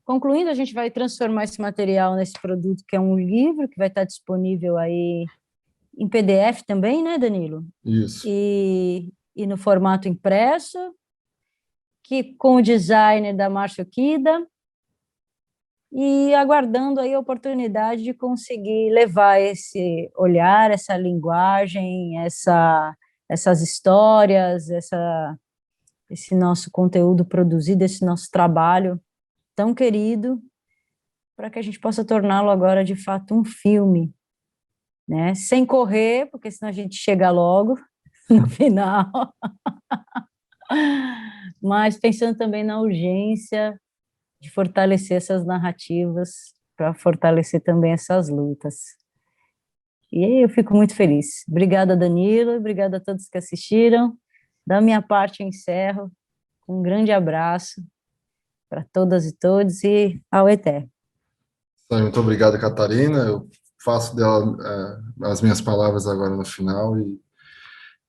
S1: Concluindo, a gente vai transformar esse material nesse produto que é um livro, que vai estar disponível aí em PDF também, né, Danilo?
S2: Isso.
S1: E no formato impresso, que com o design da Márcio Kida, e aguardando aí a oportunidade de conseguir levar esse olhar, essa linguagem, essas histórias, esse nosso conteúdo produzido, esse nosso trabalho tão querido, para que a gente possa torná-lo agora de fato um filme, né? Sem correr, porque senão a gente chega logo no final, mas pensando também na urgência de fortalecer essas narrativas, para fortalecer também essas lutas. E aí eu fico muito feliz. Obrigada, Danilo, obrigada a todos que assistiram. Da minha parte, eu encerro com um grande abraço para todas e todos e ao eterno.
S2: Muito obrigado, Catarina. Eu faço dela as minhas palavras agora no final e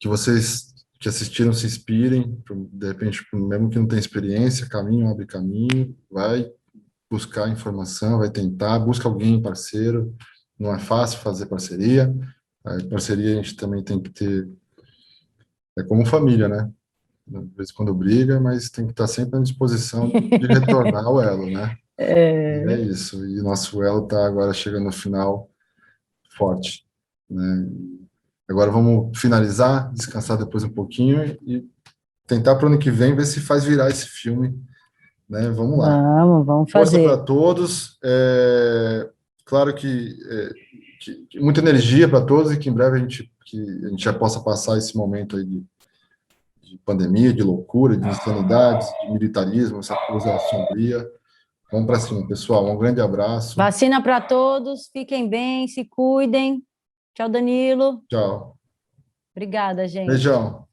S2: que vocês que assistiram se inspirem, de repente, mesmo que não tenha experiência, caminho abre caminho, vai buscar informação, vai tentar, busca alguém parceiro, não é fácil fazer parceria, a parceria a gente também tem que ter, é como família, né? Às vezes quando briga, mas tem que estar sempre à disposição de retornar ao elo, né? E é isso, e nosso elo está agora chegando no final forte, né? Agora vamos finalizar, descansar depois um pouquinho e tentar para o ano que vem ver se faz virar esse filme, né? Vamos lá.
S1: Vamos
S2: Força para
S1: fazer.
S2: todos. Claro que muita energia para todos e que em breve a gente já possa passar esse momento aí de pandemia, de loucura, de insanidades, de militarismo, essa coisa sombria. Vamos para cima, pessoal. Um grande abraço.
S1: Vacina para todos, fiquem bem, se cuidem. Tchau, Danilo.
S2: Tchau.
S1: Obrigada, gente.
S2: Beijão.